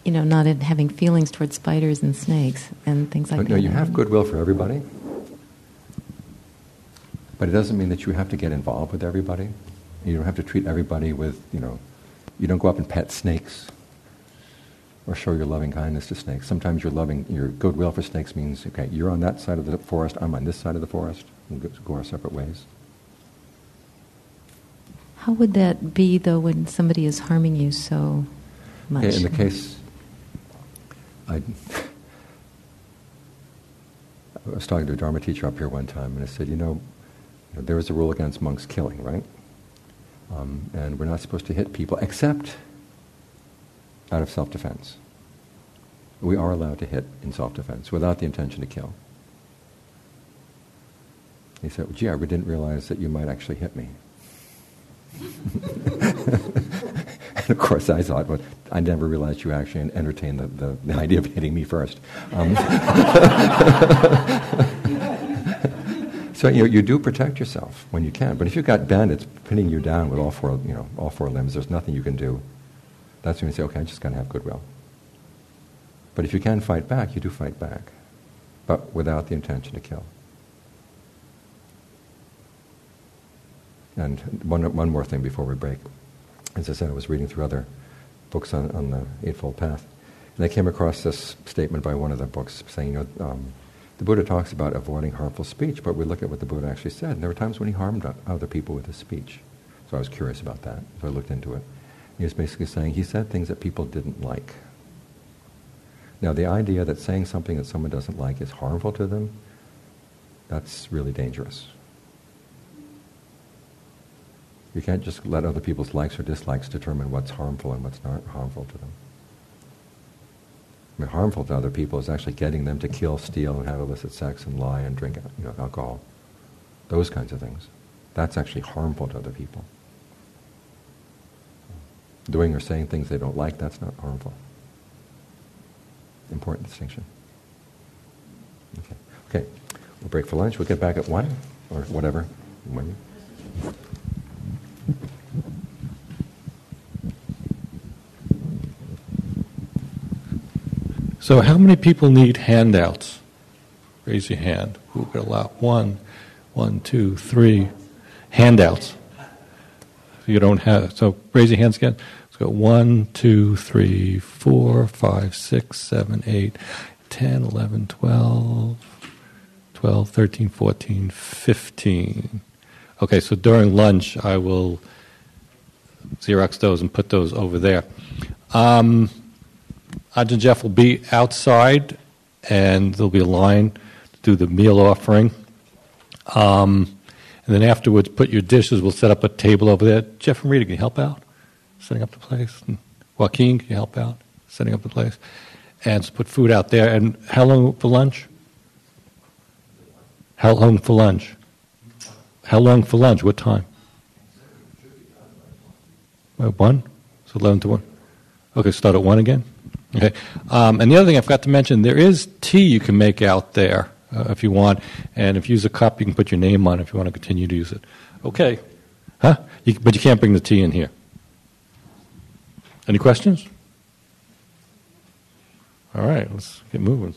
not in having feelings towards spiders and snakes and things like that. No, you have goodwill for everybody, but it doesn't mean that you have to get involved with everybody. You don't have to treat everybody with, you don't go up and pet snakes or show your loving kindness to snakes. Sometimes your goodwill for snakes means, okay, you're on that side of the forest, I'm on this side of the forest. We'll go our separate ways. How would that be, though, when somebody is harming you so much? Okay, in the case, I was talking to a Dharma teacher up here one time, and I said, there is a rule against monks killing, right? And we're not supposed to hit people except out of self-defense. We are allowed to hit in self-defense without the intention to kill. He said, gee, I didn't realize that you might actually hit me. And of course I thought, well, I never realized you actually entertained the idea of hitting me first. So you do protect yourself when you can. But if you've got bent, it's pinning you down with all four limbs. There's nothing you can do. That's when you say, okay, I just got to have goodwill. But if you can fight back, you do fight back, but without the intention to kill. And one more thing before we break. As I said, I was reading through other books on the Eightfold Path, and I came across this statement by one of the books saying, the Buddha talks about avoiding harmful speech, but we look at what the Buddha actually said. And there were times when he harmed other people with his speech. So I was curious about that, so I looked into it. He was basically saying he said things that people didn't like. Now, the idea that saying something that someone doesn't like is harmful to them, that's really dangerous. You can't just let other people's likes or dislikes determine what's harmful and what's not harmful to them. I mean, harmful to other people is actually getting them to kill, steal, and have illicit sex and lie and drink alcohol. Those kinds of things. That's actually harmful to other people. Doing or saying things they don't like, that's not harmful. Important distinction. Okay. We'll break for lunch. We'll get back at 1 or whatever. When. So how many people need handouts? Raise your hand. Who could allow? 1, 2, 3. Handouts. You don't have, so raise your hands again. Let's go 1, 2, 3, 4, 5, 6, 7, 8, 10, 11, 12, 13, 14, 15. Okay, so during lunch I will Xerox those and put those over there. Ajahn Jeff will be outside, and there'll be a line to do the meal offering. And then afterwards, put your dishes. We'll set up a table over there. Jeff and Rita, can you help out setting up the place? And Joaquin, can you help out setting up the place? And just put food out there. And how long for lunch? How long for lunch? How long for lunch? What time? 1? So 11 to 1. Okay, start at 1 again? Okay. And the other thing I forgot to mention, there is tea you can make out there if you want. And if you use a cup, you can put your name on it if you want to continue to use it. Okay. Huh? But you can't bring the tea in here. Any questions? All right, let's get moving.